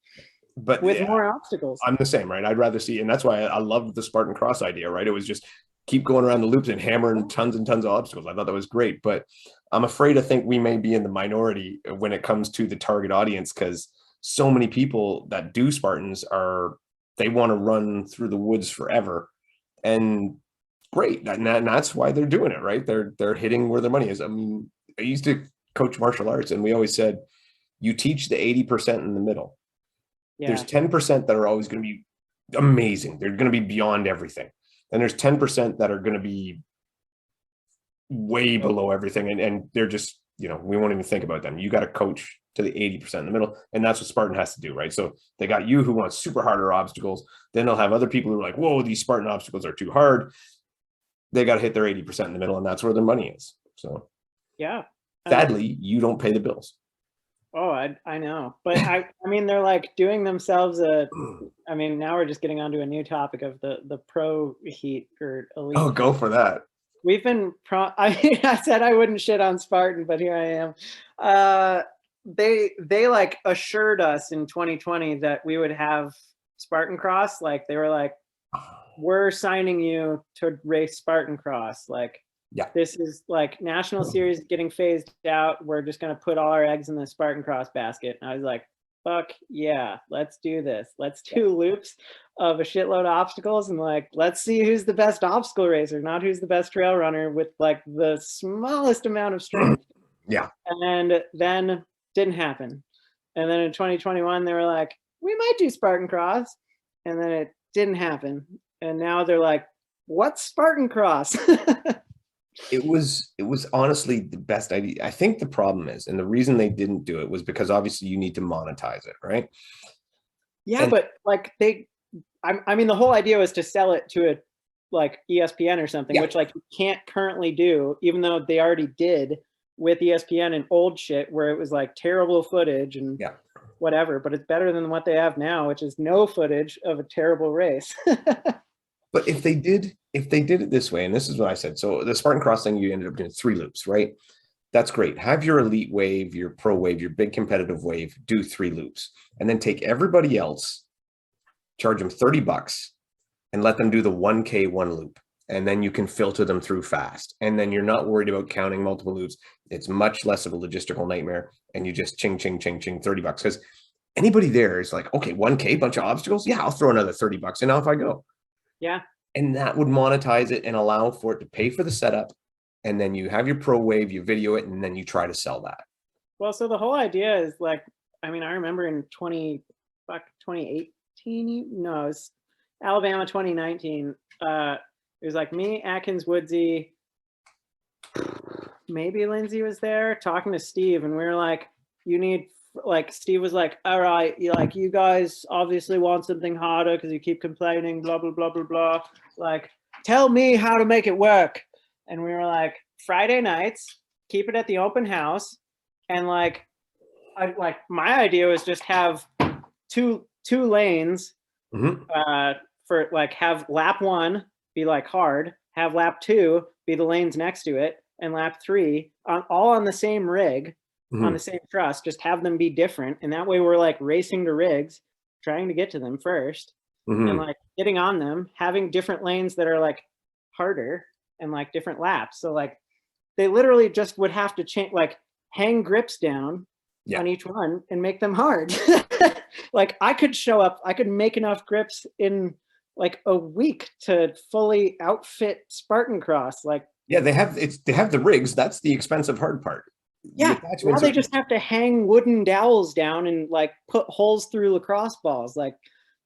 but with more obstacles. I'm the same, right? I'd rather see, and that's why I loved the Spartan Cross idea, right? It was just keep going around the loops and hammering tons and tons of obstacles. I thought that was great, but I'm afraid I think we may be in the minority when it comes to the target audience, because so many people that do Spartans they want to run through the woods forever. And great. And that's why they're doing it, right? They're hitting where their money is. I mean, I used to coach martial arts, and we always said, you teach the 80% in the middle. There's 10% that are always going to be amazing. They're going to be beyond everything. And there's 10% that are going to be way below everything. And they're just, we won't even think about them. You got to coach to the 80% in the middle. And that's what Spartan has to do, right? So they got you who wants super harder obstacles. Then they'll have other people who are like, whoa, these Spartan obstacles are too hard. They got to hit their 80% in the middle. And that's where their money is. So yeah. Sadly, you don't pay the bills. Oh, I know. But I mean, they're like doing themselves I mean, now we're just getting onto a new topic of the pro heat or elite. Oh, go for that. We've been I said I wouldn't shit on Spartan, but here I am. They like assured us in 2020 that we would have Spartan Cross. Like they were like, we're signing you to race Spartan Cross. Like, yeah, this is like national series getting phased out. We're just going to put all our eggs in the Spartan Cross basket. And I was like, fuck yeah, let's do this. Let's do loops of a shitload of obstacles, and like, let's see who's the best obstacle racer, not who's the best trail runner with like the smallest amount of strength. Yeah. And then didn't happen. And then in 2021, they were like, we might do Spartan Cross. And then it didn't happen. And now they're like, what's Spartan Cross? It was honestly the best idea. I think the problem is, and the reason they didn't do it was because obviously you need to monetize it, right? Yeah, but like I mean, the whole idea was to sell it to a like ESPN or something, which like you can't currently do, even though they already did with ESPN and old shit where it was like terrible footage and whatever. But it's better than what they have now, which is no footage of a terrible race. But if they did it this way, and this is what I said, so the Spartan Cross thing, you ended up doing 3 loops, right? That's great. Have your elite wave, your pro wave, your big competitive wave, do 3 loops, and then take everybody else, charge them $30, and let them do the 1K 1 loop. And then you can filter them through fast. And then you're not worried about counting multiple loops. It's much less of a logistical nightmare. And you just ching, ching, ching, ching, $30. Because anybody there is like, okay, 1K, bunch of obstacles. Yeah, I'll throw another $30 in. Off I go. Yeah. And that would monetize it and allow for it to pay for the setup. And then you have your pro wave, you video it, and then you try to sell that. Well, so the whole idea is like, I mean, I remember in 2018, no, it was Alabama 2019. It was like me, Atkins, Woodsy, maybe Lindsay was there talking to Steve, and we were like, you need, like, Steve was like, all right, you guys obviously want something harder because you keep complaining, blah, blah, blah, blah, blah. Like, tell me how to make it work. And we were like, Friday nights, keep it at the open house. And like, my idea was just have two lanes for like, have lap 1 be like hard, have lap 2 be the lanes next to it, and lap 3 all on the same rig, on the same truss, just have them be different. And that way we're like racing to rigs, trying to get to them first, and like getting on them, having different lanes that are like harder and like different laps. So like they literally just would have to change, like hang grips down on each one and make them hard. Like I could make enough grips in like a week to fully outfit Spartan Cross. Like, yeah, they have the rigs. That's the expensive hard part. Yeah, now they just have to hang wooden dowels down and like put holes through lacrosse balls. Like,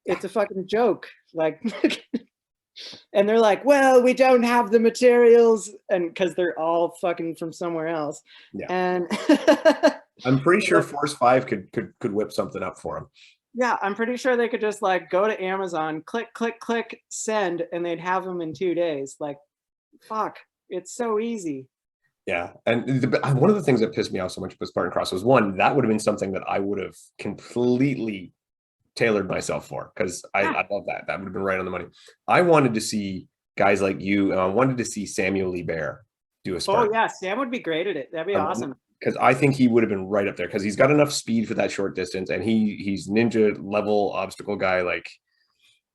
it's a fucking joke. Like, and they're like, well, we don't have the materials, and because they're all fucking from somewhere else. Yeah, and I'm pretty sure Force 5 could whip something up for them. Yeah, I'm pretty sure they could just like go to Amazon, click, click, click, send, and they'd have them in 2 days. Like, fuck, it's so easy. Yeah, and one of the things that pissed me off so much with Spartan Cross was, one, that would have been something that I would have completely tailored myself for, because I love that. That would have been right on the money. I wanted to see guys like you, and I wanted to see Samuel Liebert do a Spartan. Oh yeah, Sam would be great at it. That'd be awesome. Because I think he would have been right up there, because he's got enough speed for that short distance, and he's ninja level obstacle guy. Like,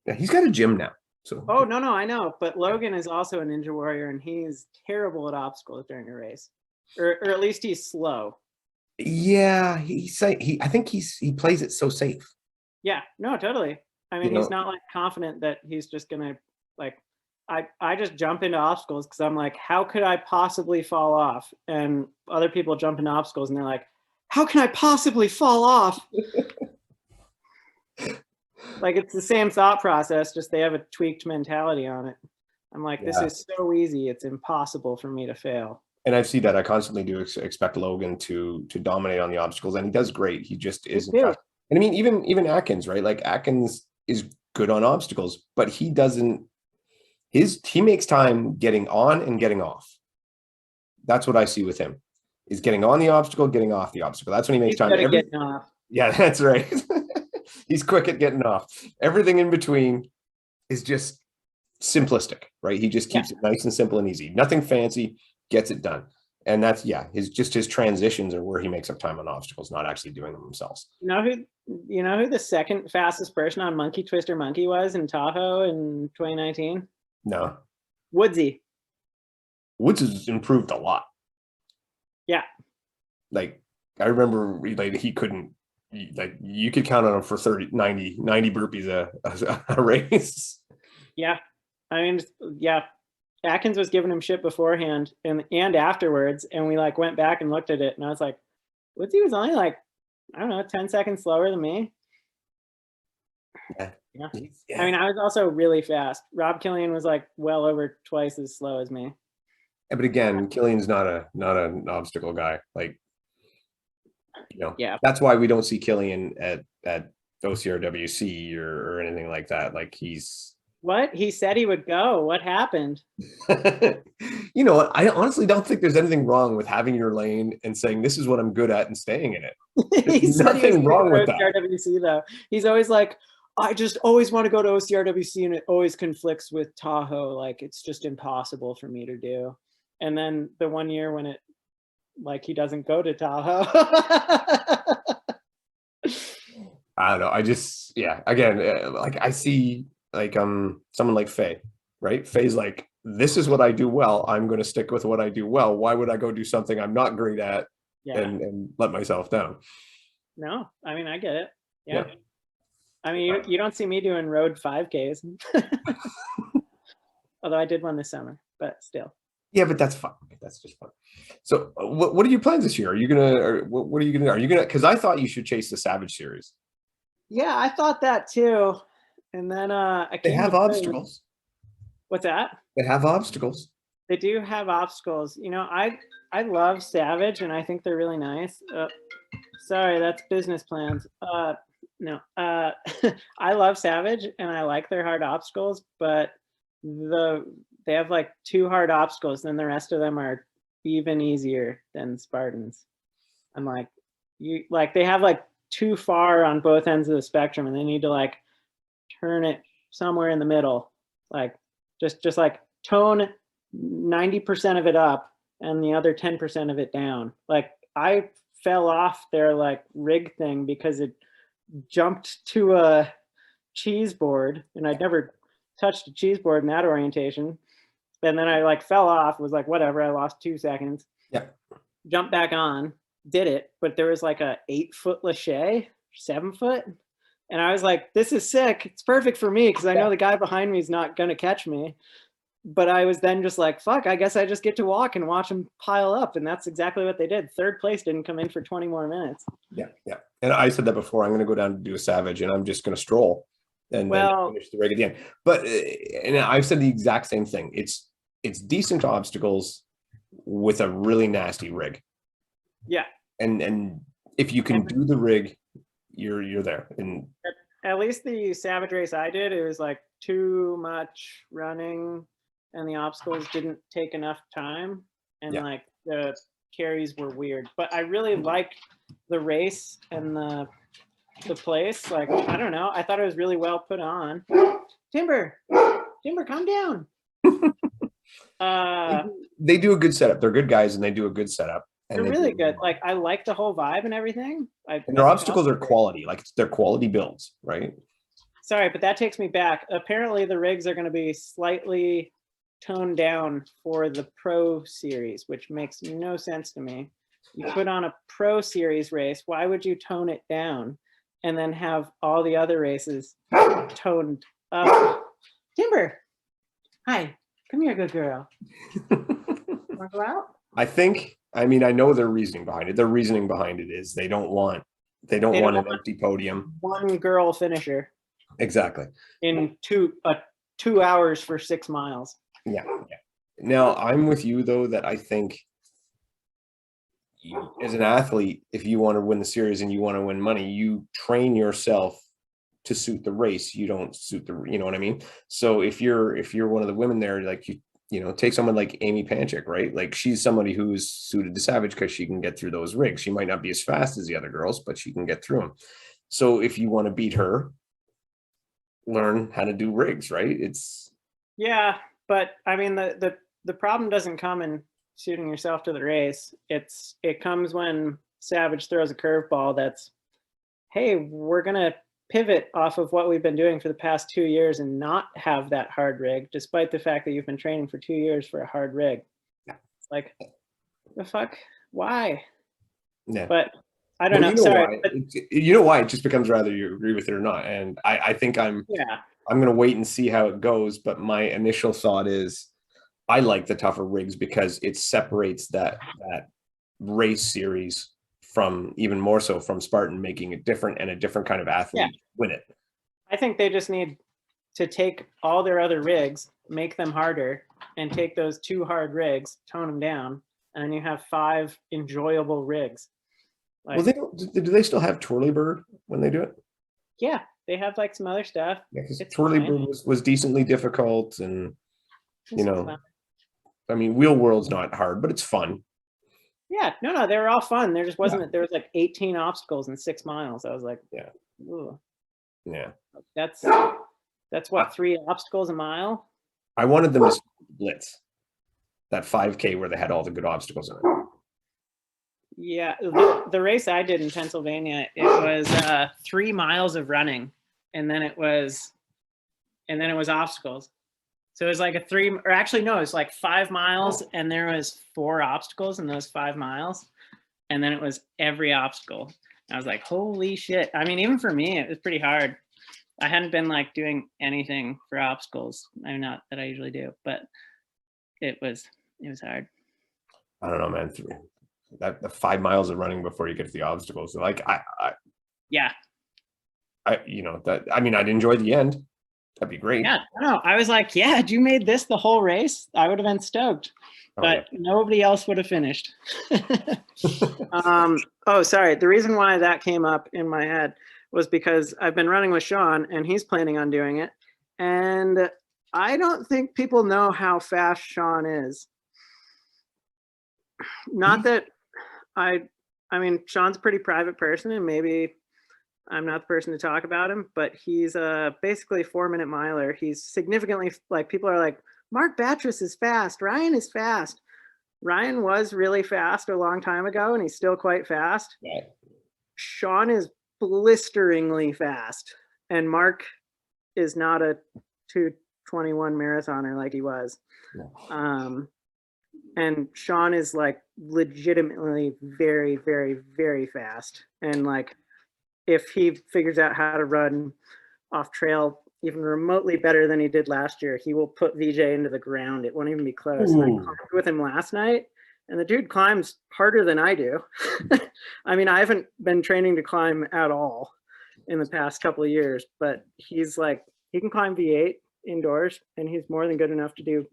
yeah, he's got a gym now. So oh no, I know, but Logan is also a ninja warrior, and he's terrible at obstacles during a race. or at least he's slow. Yeah, I think he plays it so safe. Yeah, no, totally. I mean, You he's know, not like confident that he's just gonna like. I just jump into obstacles because I'm like, how could I possibly fall off? And other people jump into obstacles and they're like, how can I possibly fall off? Like it's the same thought process, just they have a tweaked mentality on it. I'm like, this yeah. is so easy, it's impossible for me to fail. And I see that. I constantly do expect Logan to dominate on the obstacals, and he does great. He just Me isn't too. fast. And I mean, even Atkins, right? Like Atkins is good on obstacles, but he doesn't. He makes time getting on and getting off. That's what I see with him. Is getting on the obstacle, getting off the obstacle. That's when he makes He's time. good at getting off. Yeah, that's right. He's quick at getting off. Everything in between is just simplistic, right? He just keeps it nice and simple and easy. Nothing fancy, gets it done. And that's his transitions are where he makes up time on obstacles, not actually doing them themselves. You know who the second fastest person on Monkey Twister Monkey was in Tahoe in 2019? No. Woodsy. Woods has improved a lot. Yeah. Like I remember like he couldn't like you could count on him for 90 burpees a race. Yeah. I mean, yeah. Atkins was giving him shit beforehand and afterwards, and we like went back and looked at it, and I was like, Woodsy was only like, I don't know, 10 seconds slower than me. Yeah. I mean, I was also really fast. Rob Killian was like well over twice as slow as me. Yeah, but again, Killian's not an obstacle guy. Like, that's why we don't see Killian at OCRWC or anything like that. Like he's what he said he would go. What happened? You know what? I honestly don't think there's anything wrong with having your lane and saying this is what I'm good at and staying in it. There's nothing wrong with that. OCRWC though. He's always like, I just always want to go to OCRWC and it always conflicts with Tahoe. Like it's just impossible for me to do. And then the one year when he doesn't go to Tahoe. I don't know. I just, again, like I see like someone like Faye, right? Faye's like, this is what I do well. I'm going to stick with what I do well. Why would I go do something I'm not great at and let myself down? No, I mean, I get it. Yeah. I mean, you don't see me doing road 5Ks. Although I did one this summer, but still. Yeah, but that's fun. That's just fun. So what are your plans this year? Are you gonna, what are you gonna, because I thought you should chase the Savage series. Yeah, I thought that too. And then they have obstacles. What's that? They have obstacles. They do have obstacles. You know, I love Savage and I think they're really nice. Sorry, that's business plans. No, I love Savage and I like their hard obstacles, but they have like 2 hard obstacles, then the rest of them are even easier than Spartans. I'm like, they have like too far on both ends of the spectrum, and they need to like turn it somewhere in the middle, like just like tone 90% of it up and the other 10% of it down. Like I fell off their like rig thing because it jumped to a cheese board, and I'd never touched a cheese board in that orientation. And then I like fell off, was like, whatever, I lost 2 seconds. Yeah. Jumped back on, did it, but there was like a 8-foot lache, 7 foot. And I was like, this is sick. It's perfect for me because I know the guy behind me is not going to catch me. But I was then just like, fuck, I guess I just get to walk and watch them pile up. And that's exactly what they did. 3rd place didn't come in for 20 more minutes. Yeah. And I said that before. I'm going to go down to do a Savage and I'm just going to stroll and then finish the rig at the end. But and I've said the exact same thing. It's decent obstacles with a really nasty rig. Yeah. And if you can do the rig, you're there. And at least the Savage race I did, it was like too much running and the obstacles didn't take enough time, and like the carries were weird. But I really liked the race and the place. Like, I don't know, I thought it was really well put on. Timber, calm down. They do a good setup. They're good guys and they do a good setup. And they're really good. Like I like the whole vibe and everything. And their obstacles are quality. Like they're quality builds, right? Sorry, but that takes me back. Apparently the rigs are going to be slightly toned down for the pro series, which makes no sense to me. You put on a pro series race, why would you tone it down and then have all the other races toned up? Timber, hi, come here, good girl. Wanna go out? I mean, I know their reasoning behind it. Their reasoning behind it is they don't want an empty podium. One girl finisher Exactly. in 2 hours for 6 miles. Yeah. Now I'm with you though, that I think as an athlete, if you want to win the series and you want to win money, you train yourself to suit the race. You don't suit you know what I mean? So if you're one of the women there, like you know, take someone like Amy Panchik, right? Like she's somebody who's suited to Savage because she can get through those rigs. She might not be as fast as the other girls, but she can get through them. So if you want to beat her, learn how to do rigs, right? Yeah, but I mean the problem doesn't come in suiting yourself to the race. It comes when Savage throws a curveball that's, hey, we're gonna pivot off of what we've been doing for the past 2 years and not have that hard rig, despite the fact that you've been training for 2 years for a hard rig. It's like, the fuck, why? Yeah. But I don't know. You know Sorry. why? You know why it just becomes rather you agree with it or not. And I think I'm going to wait and see how it goes. But my initial thought is I like the tougher rigs because it separates that race series from, even more so, from Spartan, making it different and a different kind of athlete win it. I think they just need to take all their other rigs, make them harder, and take those 2 hard rigs, tone them down, and then you have 5 enjoyable rigs. Like, well, do they still have Twirly Bird when they do it? Yeah, they have like some other stuff. Yeah, because Twirly Bird was decently difficult, and you know, fun. I mean, Wheel World's not hard, but it's fun. Yeah, no, they were all fun. There just wasn't there was like 18 obstacles in 6 miles. I was like, ooh. Yeah. That's what, 3 obstacles a mile? I wanted them to blitz that 5K where they had all the good obstacles in it. Yeah, the race I did in Pennsylvania, it was 3 miles of running, and then it was obstacles. So it was like it's like 5 miles, and there was 4 obstacles in those 5 miles, and then it was every obstacle. I was like, holy shit! I mean, even for me, it was pretty hard. I hadn't been like doing anything for obstacles. I mean, not that I usually do, but it was hard. I don't know, man. The 5 miles of running before you get to the obstacles, like you know, that, I mean, I'd enjoy the end. That'd be great. Yeah, no, I was like, yeah, had you made this the whole race, I would have been stoked, but nobody else would have finished. Oh, sorry. The reason why that came up in my head was because I've been running with Sean and he's planning on doing it. And I don't think people know how fast Sean is. Not that I mean, Sean's a pretty private person and maybe I'm not the person to talk about him, but he's basically a 4-minute miler. He's significantly, like, people are like, Mark Batres is fast. Ryan is fast. Ryan was really fast a long time ago, and he's still quite fast. Yeah. Sean is blisteringly fast, and Mark is not a 2:21 marathoner like he was. Yeah. And Sean is like legitimately very, very, very fast. And like, if he figures out how to run off trail even remotely better than he did last year, he will put VJ into the ground. It won't even be close. I climbed with him last night, and the dude climbs harder than I do. I mean, I haven't been training to climb at all in the past couple of years, but he's like, he can climb V8 indoors, and he's more than good enough to do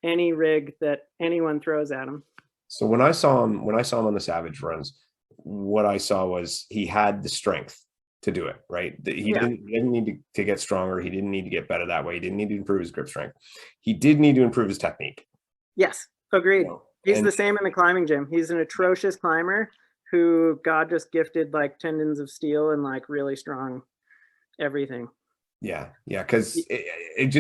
any rig that anyone throws at him. So when I saw him on the Savage runs, what I saw was he had the strength to do it, right? He didn't need to get stronger. He didn't need to get better that way. He didn't need to improve his grip strength. He did need to improve his technique. Yes, agreed. He's the same in the climbing gym. He's an atrocious climber who God just gifted like tendons of steel and like really strong everything. Yeah, because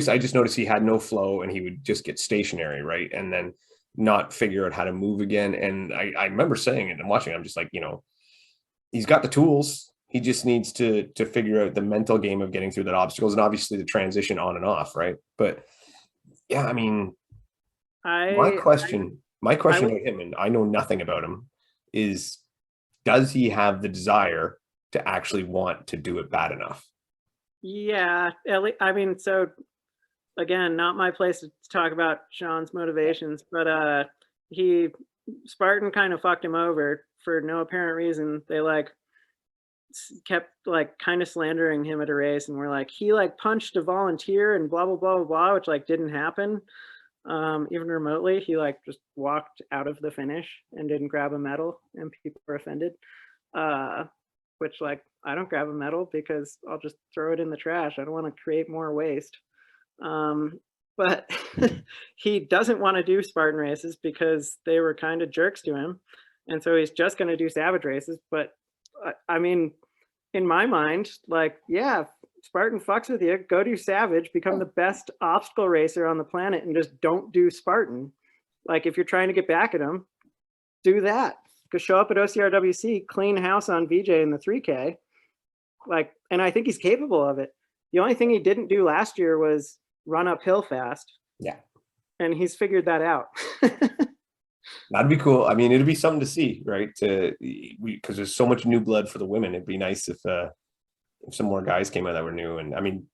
I just noticed he had no flow and he would just get stationary, right? And then not figure out how to move again. And I remember saying it and watching, I'm just like, you know, he's got the tools. He just needs to figure out the mental game of getting through that obstacles and obviously the transition on and off, right? But yeah, I mean, My I question, my I question would about him, and I know nothing about him, is does he have the desire to actually want to do it bad enough? yeah, I mean, so again, not my place to talk about Sean's motivations, but he Spartan kind of fucked him over for no apparent reason. They like kept like kind of slandering him at a race and were like he like punched a volunteer and blah blah blah blah blah, which like didn't happen even remotely. He like just walked out of the finish and didn't grab a medal, and people were offended. Uh, which like I don't grab a medal because I'll just throw it in the trash. I don't want to create more waste. But he doesn't want to do Spartan races because they were kind of jerks to him, and so he's just going to do Savage races. But I mean, in my mind, like, yeah, Spartan fucks with you, go do Savage, become the best obstacle racer on the planet, and just don't do Spartan. Like, if you're trying to get back at him, do that. Go show up at OCRWC, clean house on VJ in the 3K. Like, and I think he's capable of it. The only thing he didn't do last year was run uphill fast, Yeah, and he's figured that out. that'd be cool. I mean, it'd be something to see, right? Because there's so much new blood for the women. It'd be nice if some more guys came out that were new. And I mean,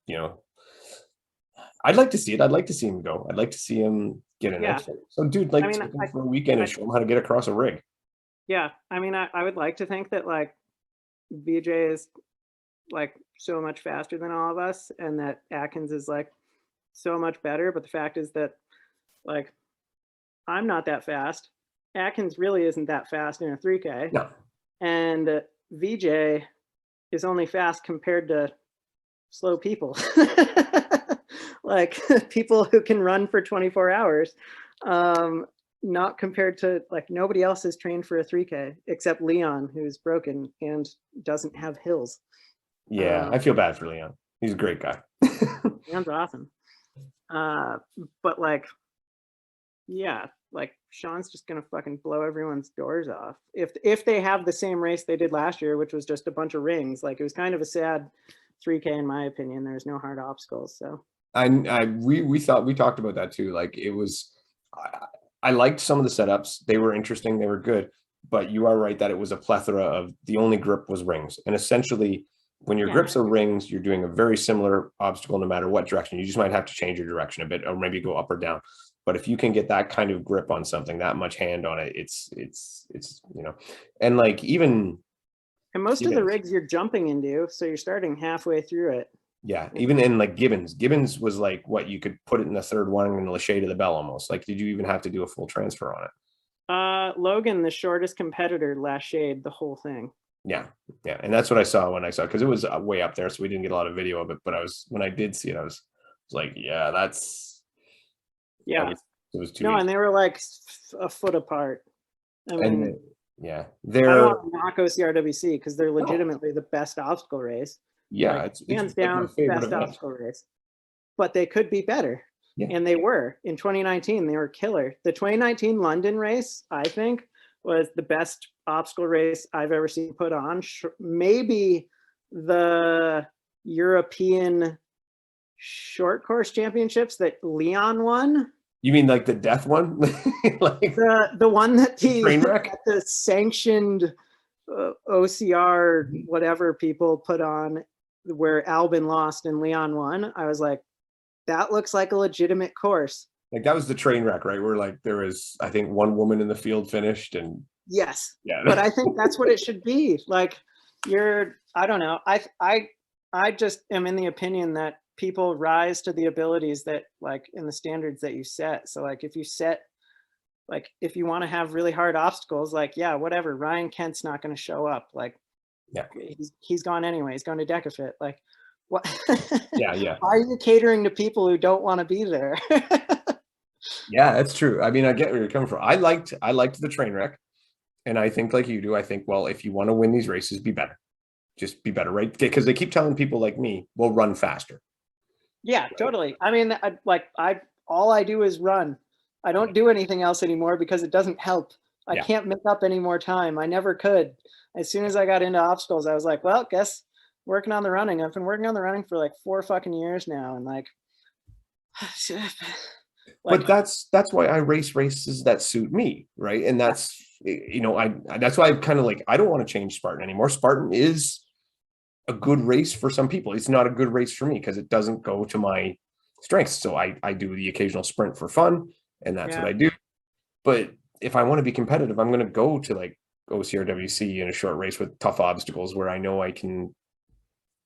I'd like to see it. I'd like to see him go. I'd like to see him get in Yeah, it. So, dude, like, I mean, take him for a weekend and show him how to get across a rig. yeah, I mean, I would like to think that like BJ is like so much faster than all of us, and that Atkins is like so much better. But the fact is that like I'm not that fast. Atkins really isn't that fast in a 3K, No, and VJ is only fast compared to slow people, like people who can run for 24 hours. Not compared to like nobody else is trained for a 3K except Leon, who's broken and doesn't have hills. yeah, I feel bad for Leon. He's a great guy. Leon's awesome. But like, yeah, like Sean's just gonna fucking blow everyone's doors off if they have the same race they did last year, which was just a bunch of rings. Like, it was kind of a sad 3K in my opinion. There's no hard obstacles, so We talked about that too. Like, it was, I liked some of the setups. They were interesting. They were good. But you are right that it was a plethora of the only grip was rings. And essentially, when your yeah. grips are rings, you're doing a very similar obstacle no matter what direction. You just might have to change your direction a bit or maybe go up or down. But if you can get that kind of grip on something, that much hand on it, it's and like even And most of the Gibbons, rigs you're jumping into, so you're starting halfway through it. yeah, even in like Gibbons was like what you could put it in the third one and Lachey to the bell almost. Like, did you even have to do a full transfer on it? Logan, the shortest competitor, last shade the whole thing. Yeah, yeah, and that's what I saw when I saw, because it was way up there, so we didn't get a lot of video of it. But when I did see it, I was like, yeah, Yeah, it was too no, easy. and they were like a foot apart. I mean, And yeah, I they're don't want to knock OCRWC because they're legitimately the best obstacle race. yeah, Like, it's hands like my down, favorite best event. obstacle race. But they could be better. Yeah. And they were. In 2019, they were killer. The 2019 London race, I think, was the best obstacle race I've ever seen put on. Maybe the European short course championships that Leon won. You mean like the death one? Like The one that train wreck? the sanctioned OCR whatever people put on, where Albin lost and Leon won. I was like, that looks like a legitimate course. Like, that was the train wreck, right? Where like there was, I think, one woman in the field finished, and Yes. yeah. But I think that's what it should be. Like, I don't know. I just am in the opinion that people rise to the abilities that, like, in the standards that you set. So like if you want to have really hard obstacles, like, yeah, whatever, Ryan Kent's not going to show up. Like, Yeah. he's gone anyway. He's going to Decafit. Like, what? Yeah. Why are you catering to people who don't want to be there? Yeah, that's true. I mean, I get where you're coming from. I liked the train wreck, and I think like you do. I think, well, if you want to win these races, be better. Just be better, right? Because they keep telling people like me, we'll run faster. Yeah, totally. I mean, all I do is run. I don't do anything else anymore because it doesn't help. I can't make up any more time. I never could. As soon as I got into obstacles, I was like, well, guess working on the running. I've been working on the running for like 4 fucking years now, and like Like, But that's why I race races that suit me, right? And that's, you know, that's why I kind of like, I don't want to change Spartan anymore. Spartan is a good race for some people. It's not a good race for me because it doesn't go to my strengths. So I do the occasional sprint for fun, and that's what yeah, I do. But if I want to be competitive, I'm going to go to like OCRWC in a short race with tough obstacles where I know I can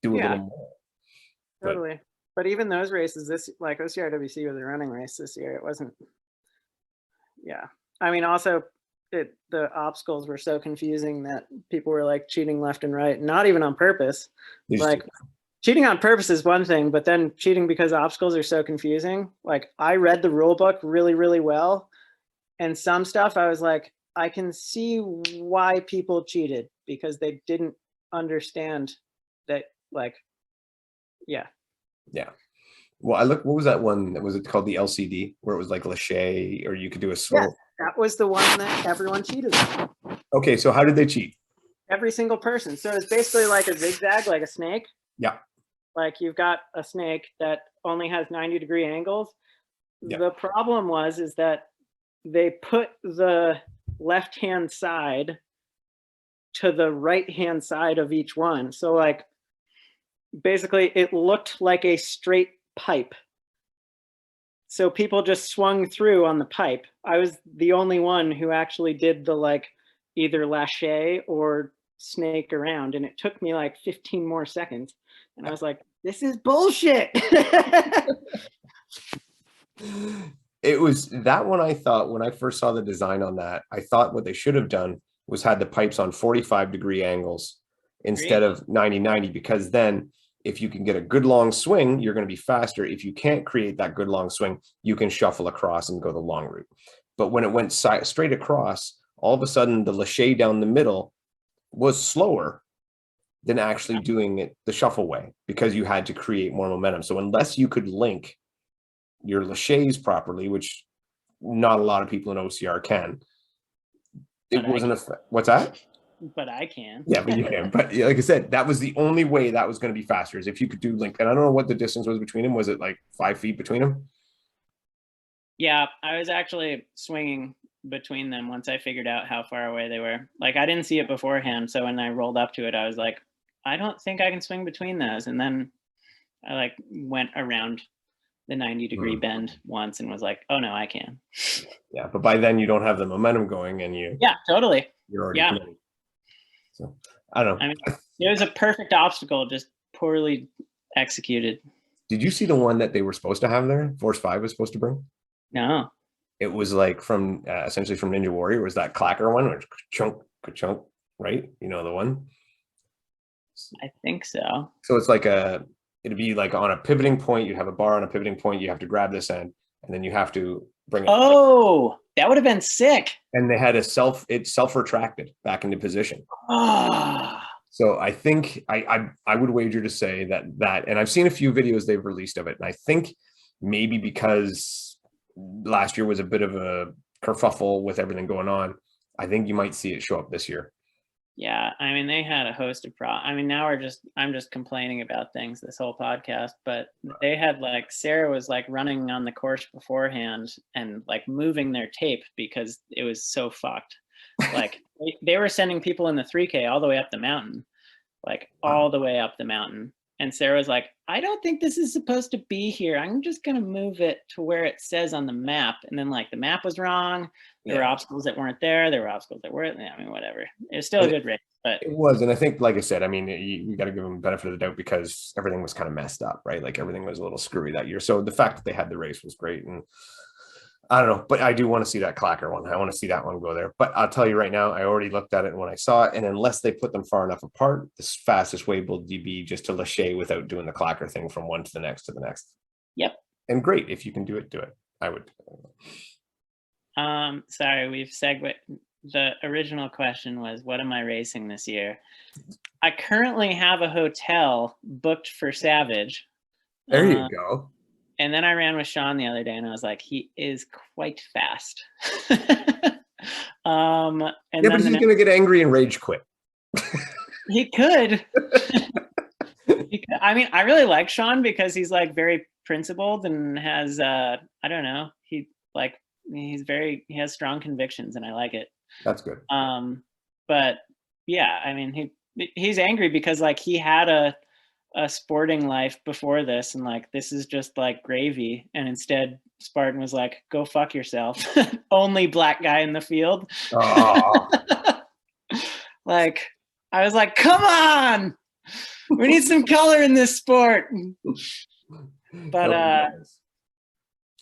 do a little yeah, more. But totally. But even those races, this like OCRWC was a running race this year. It wasn't. Yeah, I mean, also, the obstacles were so confusing that people were like cheating left and right, not even on purpose. they just Like, cheating on purpose is one thing, but then cheating because obstacles are so confusing. Like, I read the rule book really, really well, and some stuff I was like, I can see why people cheated because they didn't understand that. Like, yeah, yeah. Well, I look. What was that one? Was it called the LCD, where it was like Lachey, or you could do a yeah, slow? that was the one that everyone cheated on. Okay, so how did they cheat? Every single person. So it's basically like a zigzag, like a snake. Yeah, Like, you've got a snake that only has 90-degree angles. yeah. The problem is that they put the left hand side to the right hand side of each one. So like, basically it looked like a straight pipe. So people just swung through on the pipe. I was the only one who actually did the like either lâcher or snake around, and it took me like 15 more seconds. And I was like, this is bullshit. It was that one. I thought when I first saw the design on that, I thought what they should have done was had the pipes on 45-degree angles instead of 90-90, because then if you can get a good long swing, you're going to be faster. If you can't create that good long swing, you can shuffle across and go the long route. But when it went straight across, all of a sudden the lâcher down the middle was slower than actually doing it the shuffle way, because you had to create more momentum. So unless you could link your lâchers properly, which not a lot of people in OCR can, it wasn't what's that? But I can. Yeah, but you can. But like I said, that was the only way that was going to be faster, is if you could do link. And I don't know what the distance was between them. Was it like 5 feet between them? Yeah, I was actually swinging between them once I figured out how far away they were. Like, I didn't see it beforehand, so when I rolled up to it, I was like, I don't think I can swing between those. And then I like went around the 90-degree bend once and was like, oh no, I can. Yeah, but by then you don't have the momentum going, and Yeah, totally. you're already committed. So I don't know. I mean, it was a perfect obstacle, just poorly executed. Did you see the one that they were supposed to have there? Force 5 was supposed to bring? No. It was like from essentially from Ninja Warrior. It was that clacker one, which chunk, chunk, right? You know the one. I think so. So it's like it'd be like on a pivoting point. You have a bar on a pivoting point. You have to grab this end, and then you have to bring it. Oh, that would have been sick. And they had it self-retracted back into position. Oh. So I think I would wager to say that, and I've seen a few videos they've released of it, and I think maybe because last year was a bit of a kerfuffle with everything going on, I think you might see it show up this year. Yeah, I mean, they had a host of I mean, now I'm just complaining about things this whole podcast, but they had like, Sarah was like running on the course beforehand and like moving their tape because it was so fucked. Like, they were sending people in the 3K all the way up the mountain, like all the way up the mountain. And Sarah was like, I don't think this is supposed to be here. I'm just going to move it to where it says on the map. And then like the map was wrong. There were obstacles that weren't there. There were obstacles that weren't. I mean, whatever. It was still a good race, but it was. And I think, like I said, I mean, you got to give them the benefit of the doubt because everything was kind of messed up, right? Like everything was a little screwy that year. So the fact that they had the race was great. And I don't know, but I do want to see that clacker one. I want to see that one go there. But I'll tell you right now, I already looked at it when I saw it. And unless they put them far enough apart, the fastest way will be just to lâcher without doing the clacker thing from one to the next to the next. Yep. And great. If you can do it, do it. I would. Sorry, we've segued. The original question was, what am I racing this year? I currently have a hotel booked for Savage. There you go. And then I ran with Sean the other day and I was like, he is quite fast. And yeah, but he's going to get angry and rage quit. He could. I mean, I really like Sean because he's like very principled and has, I don't know, Like he has strong convictions, and I like it. That's good. But yeah, I mean, he's angry because like he had a sporting life before this, and like this is just like gravy, and instead Spartan was like, go fuck yourself. Only black guy in the field. Oh. Like I was like, come on, we need some color in this sport. But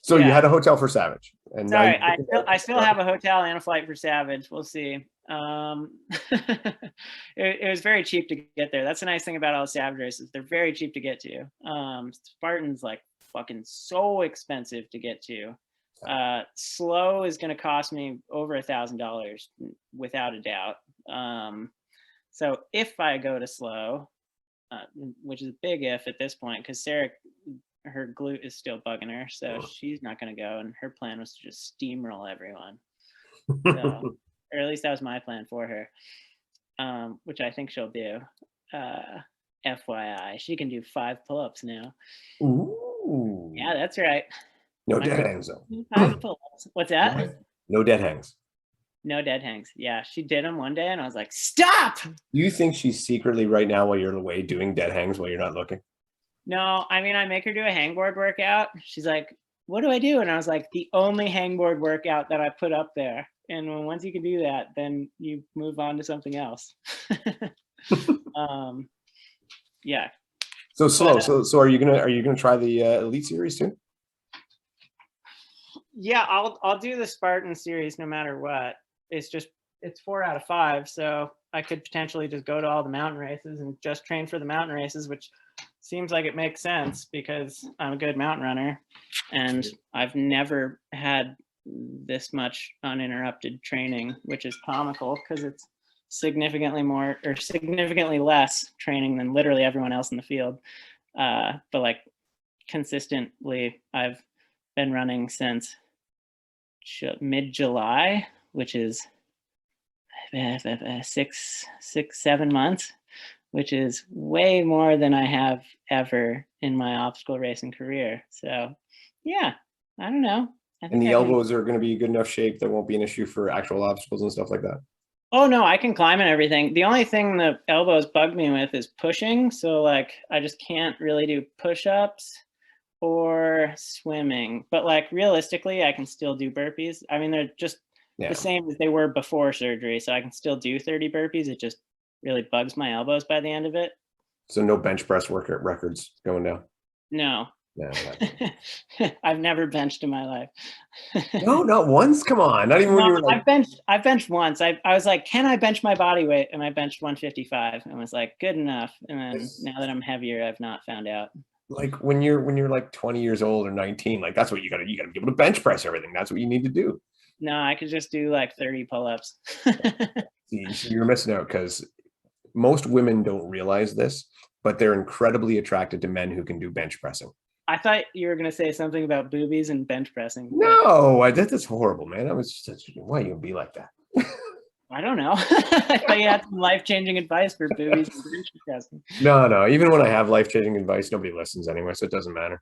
so yeah. you had a hotel for Savage, and sorry, now I still have a hotel and a flight for Savage. We'll see. It was very cheap to get there. That's the nice thing about all the Savage races. They're very cheap to get to. Spartan's like fucking so expensive to get to. Slow is going to cost me over $1,000 without a doubt. So if I go to Slow, which is a big if at this point, because Sarah, her glute is still bugging her, so she's not going to go, and her plan was to just steamroll everyone. So, or at least that was my plan for her, which I think she'll do. FYI, she can do 5 pull-ups now. Ooh. Yeah, that's right. No dead hangs though. 5 pull-ups. What's that? No dead hangs. No dead hangs. Yeah, she did them one day, and I was like, "Stop!" Do you think she's secretly right now, while you're away, doing dead hangs while you're not looking? No, I mean, I make her do a hangboard workout. She's like, "What do I do?" And I was like, "The only hangboard workout that I put up there. And once you can do that, then you move on to something else." Yeah. So Slow. So are you gonna try the Elite Series too? Yeah, I'll do the Spartan series no matter what. It's 4 out of 5, so I could potentially just go to all the mountain races and just train for the mountain races, which seems like it makes sense because I'm a good mountain runner, and I've never had this much uninterrupted training, which is comical because it's significantly more or significantly less training than literally everyone else in the field. But like consistently, I've been running since mid-July, which is 7 months, which is way more than I have ever in my obstacle racing career. So yeah, I don't know. And the elbows are going to be good enough shape that won't be an issue for actual obstacles and stuff like that. Oh no, I can climb and everything. The only thing the elbows bug me with is pushing. So like I just can't really do push-ups or swimming. But like realistically, I can still do burpees. I mean, they're just the same as they were before surgery. So I can still do 30 burpees. It just really bugs my elbows by the end of it. So no bench press workout records going down? No. I've never benched in my life. No, not once. Come on, not even when you were like. I've benched once. I was like, can I bench my body weight? And I benched 155 and was like, good enough. And then now that I'm heavier, I've not found out. Like when you're like 20 years old or 19, like that's what you gotta be able to bench press everything. That's what you need to do. No, I could just do like 30 pull-ups. See, you're missing out because most women don't realize this, but they're incredibly attracted to men who can do bench pressing. I thought you were going to say something about boobies and bench pressing. No, that's horrible, man. I was just, why you be like that? I don't know. I thought you had some life-changing advice for boobies and bench pressing. No. Even when I have life-changing advice, nobody listens anyway, so it doesn't matter.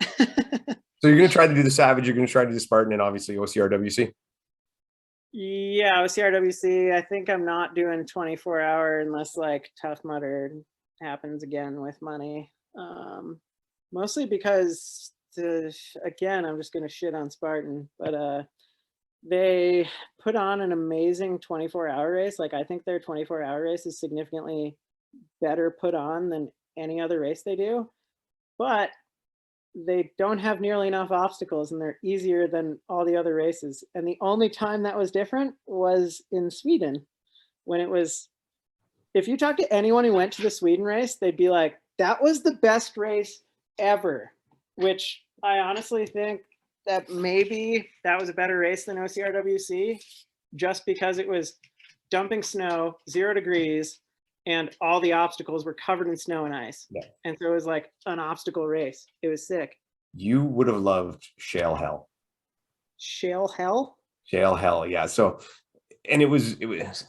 So you're going to try to do the Savage, you're going to try to do the Spartan, and obviously OCRWC. Yeah, OCRWC. I think I'm not doing 24-hour unless like Tough Mudder happens again with money. Mostly because, again, I'm just going to shit on Spartan, but they put on an amazing 24-hour race. Like I think their 24-hour race is significantly better put on than any other race they do, but they don't have nearly enough obstacles and they're easier than all the other races. And the only time that was different was in Sweden when it was, if you talk to anyone who went to the Sweden race, they'd be like, that was the best race ever, which I honestly think that maybe that was a better race than OCRWC just because it was dumping snow, 0 degrees, and all the obstacles were covered in snow and ice. Yeah. And so it was like an obstacle race. It was sick. You would have loved Shale Hell. Shale Hell? Shale Hell, yeah. So, and it was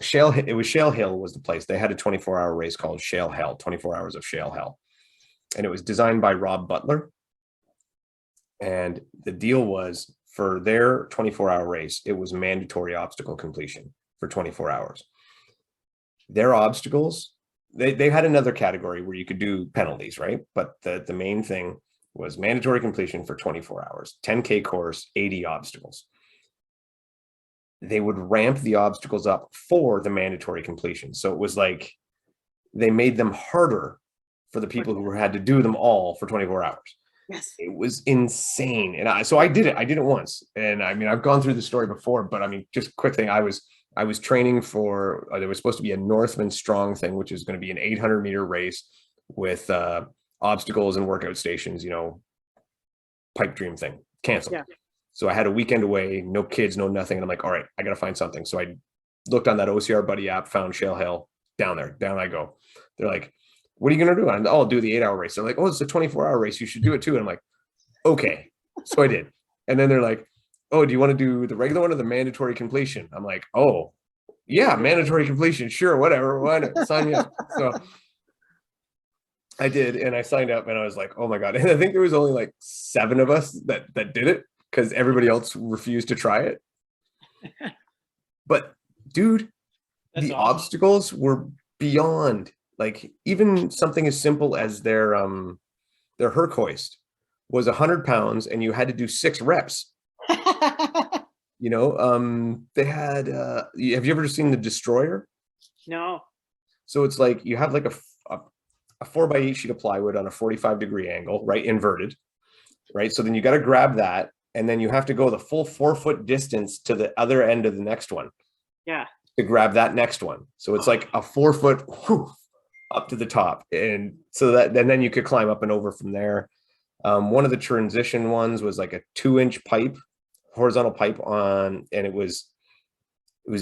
Shale Hill was the place. They had a 24-hour race called Shale Hell, 24 hours of Shale Hell. And it was designed by Rob Butler. And the deal was for their 24-hour race, it was mandatory obstacle completion for 24 hours. Their obstacles, they had another category where you could do penalties, right? But the main thing was mandatory completion for 24 hours, 10K course, 80 obstacles. They would ramp the obstacles up for the mandatory completion. So it was like they made them harder for the people who had to do them all for 24 hours. Yes. It was insane. And I did it once. And I mean, I've gone through the story before, but I mean, just quick thing. I was training for, there was supposed to be a Northman Strong thing, which is going to be an 800-meter race with obstacles and workout stations, pipe dream thing, canceled. Yeah. So I had a weekend away, no kids, no nothing. And I'm like, all right, I got to find something. So I looked on that OCR Buddy app, found Shale Hill, down I go. They're like, what are you going to do? And I'll do the 8-hour race. They're like, oh, it's a 24-hour race. You should do it too. And I'm like, okay. So I did. And then they're like, oh, do you want to do the regular one or the mandatory completion? I'm like, oh, yeah, mandatory completion. Sure, whatever. Why not? Sign me up. So I did. And I signed up and I was like, oh my God. And I think there was only like 7 of us that did it because everybody else refused to try it. But dude, that's the awesome. Obstacles were beyond. Like even something as simple as their Herc hoist was 100 pounds and you had to do 6 reps. They had, have you ever seen the Destroyer? No. So it's like, you have like a 4x8 sheet of plywood on a 45-degree angle, right? Inverted, right? So then you got to grab that and then you have to go the full 4-foot distance to the other end of the next one. Yeah. To grab that next one. So it's like a 4-foot up to the top. And so that, and then you could climb up and over from there. One of the transition ones was like a 2-inch pipe, horizontal pipe on, and it was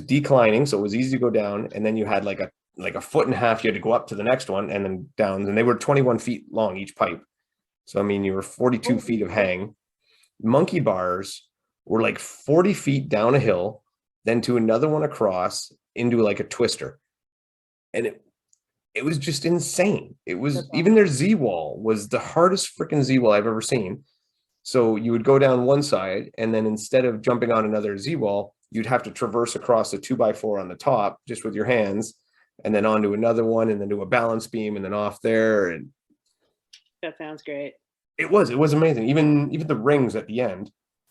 declining. So it was easy to go down. And then you had like a 1.5 foot, you had to go up to the next one and then down, and they were 21 feet long, each pipe. So, I mean, you were 42 feet of hang. Monkey bars were like 40 feet down a hill, then to another one across into like a twister. And it was just insane. It was even their Z wall was the hardest freaking Z wall I've ever seen. So you would go down one side and then instead of jumping on another Z wall, you'd have to traverse across a 2x4 on the top just with your hands and then onto another one and then do a balance beam and then off there. And that sounds great. It was amazing. Even the rings at the end,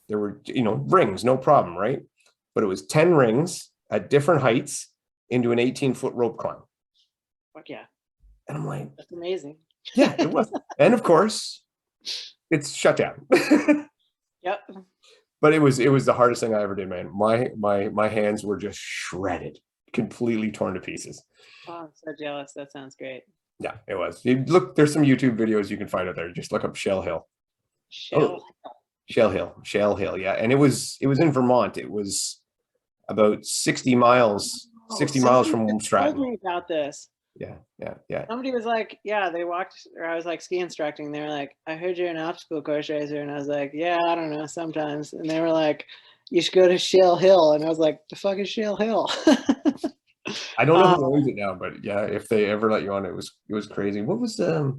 there were, rings, no problem, right? But it was 10 rings at different heights into an 18-foot rope climb. Fuck yeah. And I'm like, that's amazing. Yeah, it was. And of course, it's shut down. Yep. But it was the hardest thing I ever did, man. My hands were just shredded, completely torn to pieces. Oh, I'm so jealous. That sounds great. Yeah, it was. Look, there's some YouTube videos you can find out there. Just look up Shale Hill. Shale Hill, yeah. And it was in Vermont. It was about 60 miles from Stratton. Told me about this. Yeah. Somebody was like, yeah, they walked, or I was like ski instructing. They were like, I heard you're an obstacle course racer. And I was like, yeah, I don't know, sometimes. And they were like, you should go to Shale Hill. And I was like, the fuck is Shale Hill? I don't know who owns it now, but yeah, if they ever let you on, it was crazy. What was the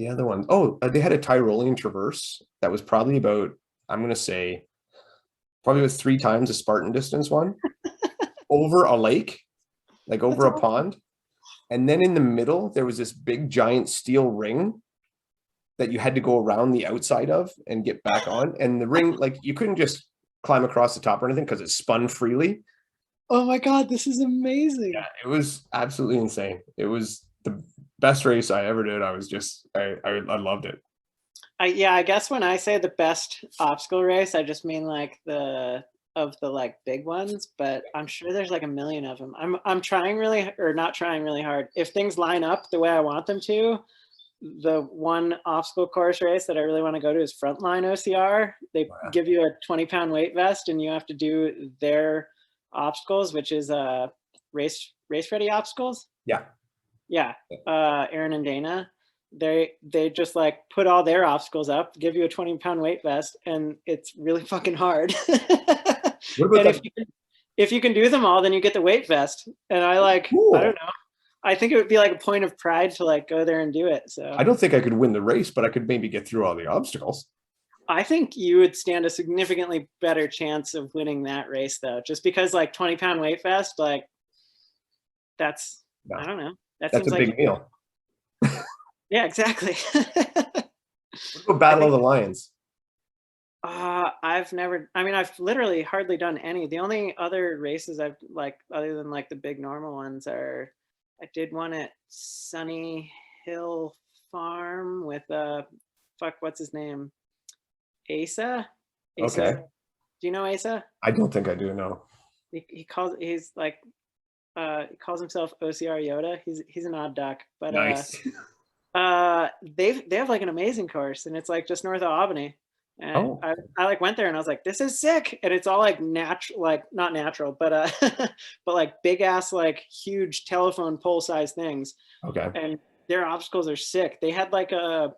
other one? Oh, they had a Tyrolean traverse that was probably about, I'm going to say, probably was 3 times a Spartan distance one over a lake, like over a pond. And then in the middle, there was this big giant steel ring that you had to go around the outside of and get back on. And the ring, like you couldn't just climb across the top or anything because it spun freely. Oh my God, this is amazing. Yeah, it was absolutely insane. It was the best race I ever did. I was just, I loved it. I guess when I say the best obstacle race, I just mean like the like big ones, but I'm sure there's like a million of them. I'm trying really, or not trying really hard. If things line up the way I want them to, the one obstacle course race that I really want to go to is Frontline OCR. They give you a 20-pound weight vest and you have to do their obstacles, which is race ready obstacles. Yeah. Aaron and Dana, they just like put all their obstacles up, give you a 20-pound weight vest, and it's really fucking hard. And if you can do them all, then you get the weight vest. And I like, cool. I don't know. I think it would be like a point of pride to like go there and do it. So I don't think I could win the race, but I could maybe get through all the obstacles. I think you would stand a significantly better chance of winning that race though, just because like 20-pound weight vest, like that's, No, I don't know. That that's seems a like, big meal. yeah, exactly. What about I Battle of think the Lions? I've never, I mean, I've literally hardly done any. The only other races I've like, other than like the big normal ones, are I did one at Sunny Hill Farm with fuck, what's his name? Asa? Asa's, Okay, do you know Asa? I don't think I do know. He's like he calls himself OCR Yoda. He's an odd duck, but Nice. they have like an amazing course, and it's like just north of Albany. And Oh, I like went there and I was like, this is sick. And it's all like natural, like not natural, but but like big ass, like huge telephone pole size things. okay. And their obstacles are sick. They had like a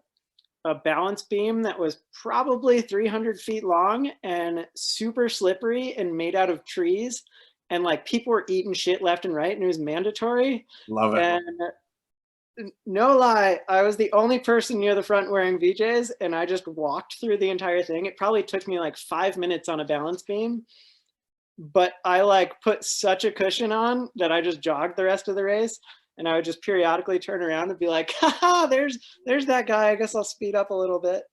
balance beam that was probably 300 feet long and super slippery and made out of trees. And like people were eating shit left and right, and it was mandatory. Love it. And no lie, I was the only person near the front wearing VJs, and I just walked through the entire thing. It probably took me like 5 minutes on a balance beam, but I like put such a cushion on that I just jogged the rest of the race. And I would just periodically turn around and be like, haha, there's that guy. I guess I'll speed up a little bit.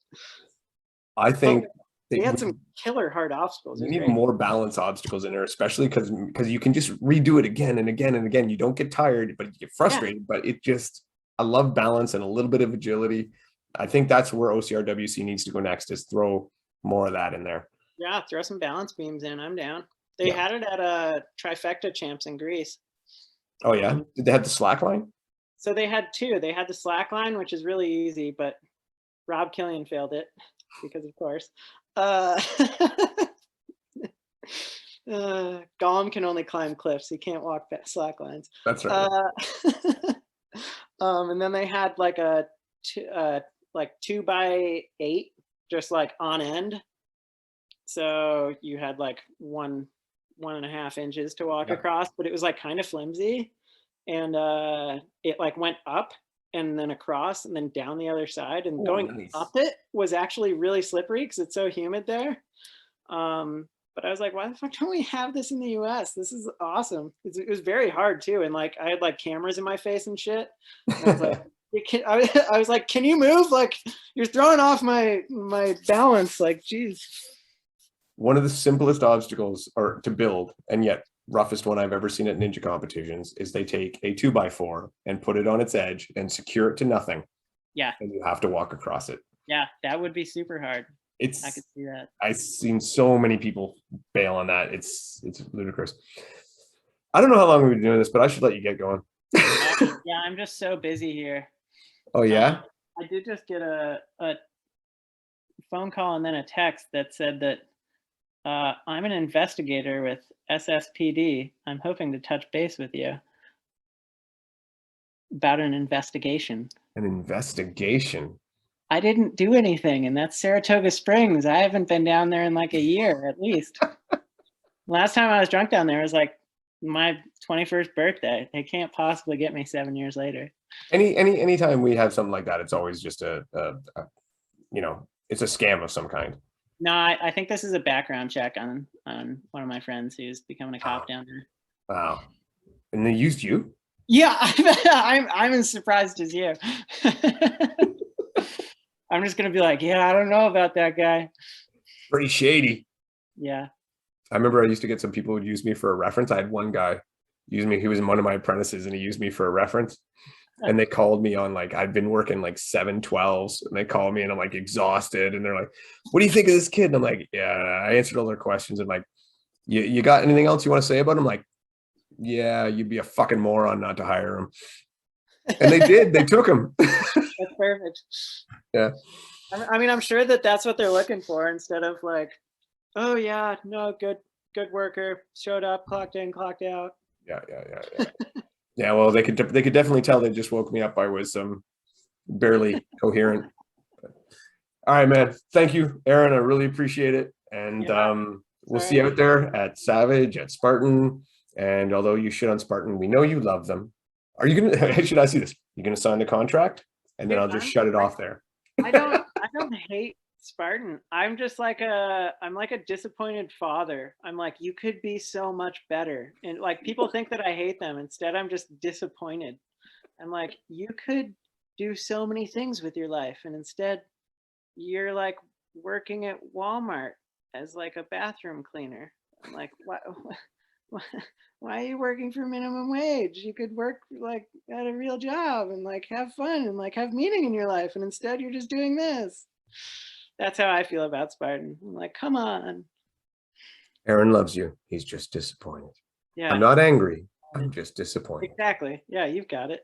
I But think they that had some killer hard obstacles. It we was need great. more balance obstacles in there, especially because you can just redo it again and again and again. You don't get tired, but you get Yeah. frustrated. But it just, I love balance and a little bit of agility. I think that's where OCRWC needs to go next, is throw more of that in there. Yeah. Throw some balance beams in. I'm down. They Yeah. had it at a trifecta champs in Greece. Oh yeah. Did they have the slack line? So they had two. They had the slack line, which is really easy, but Rob Killian failed it because, of course. Uh, Gollum can only climb cliffs. He can't walk slack lines. That's right. And then they had like a like 2x8, just like on end. So you had like 1.5 inches to walk Yeah. across, but it was like kind of flimsy, and it like went up and then across and then down the other side, and Oh, going nice. up it was actually really slippery because it's so humid there. But I was like, why the fuck don't we have this in the US? This is awesome. It was very hard too, and like I had like cameras in my face and shit, and I was like, I was like, can you move? Like you're throwing off my balance. Like, geez. One of the simplest obstacles or to build, and yet roughest one I've ever seen at ninja competitions, is they take a 2x4 and put it on its edge and secure it to nothing. Yeah. And you have to walk across it. Yeah, that would be super hard. I could see that. I've seen so many people bail on that. It's ludicrous. I don't know how long we've been doing this, but I should let you get going. Yeah, I'm just so busy here. Oh yeah? I did just get a phone call and then a text that said that I'm an investigator with SSPD. I'm hoping to touch base with you about an investigation. An investigation. I didn't do anything, and that's Saratoga Springs. I haven't been down there in like a year at least. Last time I was drunk down there was like my 21st birthday. They can't possibly get me 7 years later. Anytime we have something like that, it's always just a it's a scam of some kind. No, I think this is a background check on one of my friends who's becoming a cop down there. Wow. And they used you? Yeah, I'm as surprised as you. I'm just gonna be like, yeah, I don't know about that guy. Pretty shady. Yeah. I remember I used to get some people who would use me for a reference. I had one guy use me. He was one of my apprentices and he used me for a reference. And they called me on like, I'd been working like 7/12s, and they called me and I'm like exhausted. And they're like, what do you think of this kid? And I'm like, yeah, I answered all their questions. And like, you got anything else you want to say about him? Like, yeah, you'd be a fucking moron not to hire him. And they did. They took him. That's perfect. Yeah. I mean, I'm sure that that's what they're looking for, instead of like, oh yeah, no, good worker, showed up, clocked in, clocked out. Yeah. Yeah, well, they could definitely tell they just woke me up. I was barely coherent. All right, man. Thank you, Aaron. I really appreciate it. And we'll see you out there at Savage, at Spartan. And although you shit on Spartan, we know you love them. Are you gonna? Should I see this? You're gonna sign the contract, and then I'll just shut it off there. I don't hate Spartan, I'm like a disappointed father. I'm like, you could be so much better. And like people think that I hate them. Instead, I'm just disappointed. I'm like, you could do so many things with your life. And instead, you're like working at Walmart as like a bathroom cleaner. I'm like, why, why are you working for minimum wage? You could work like at a real job and like have fun and like have meaning in your life. And instead, you're just doing this. That's how I feel about Spartan. I'm like, come on. Aaron loves you. He's just disappointed. Yeah, I'm not angry. I'm just disappointed. exactly. Yeah, you've got it.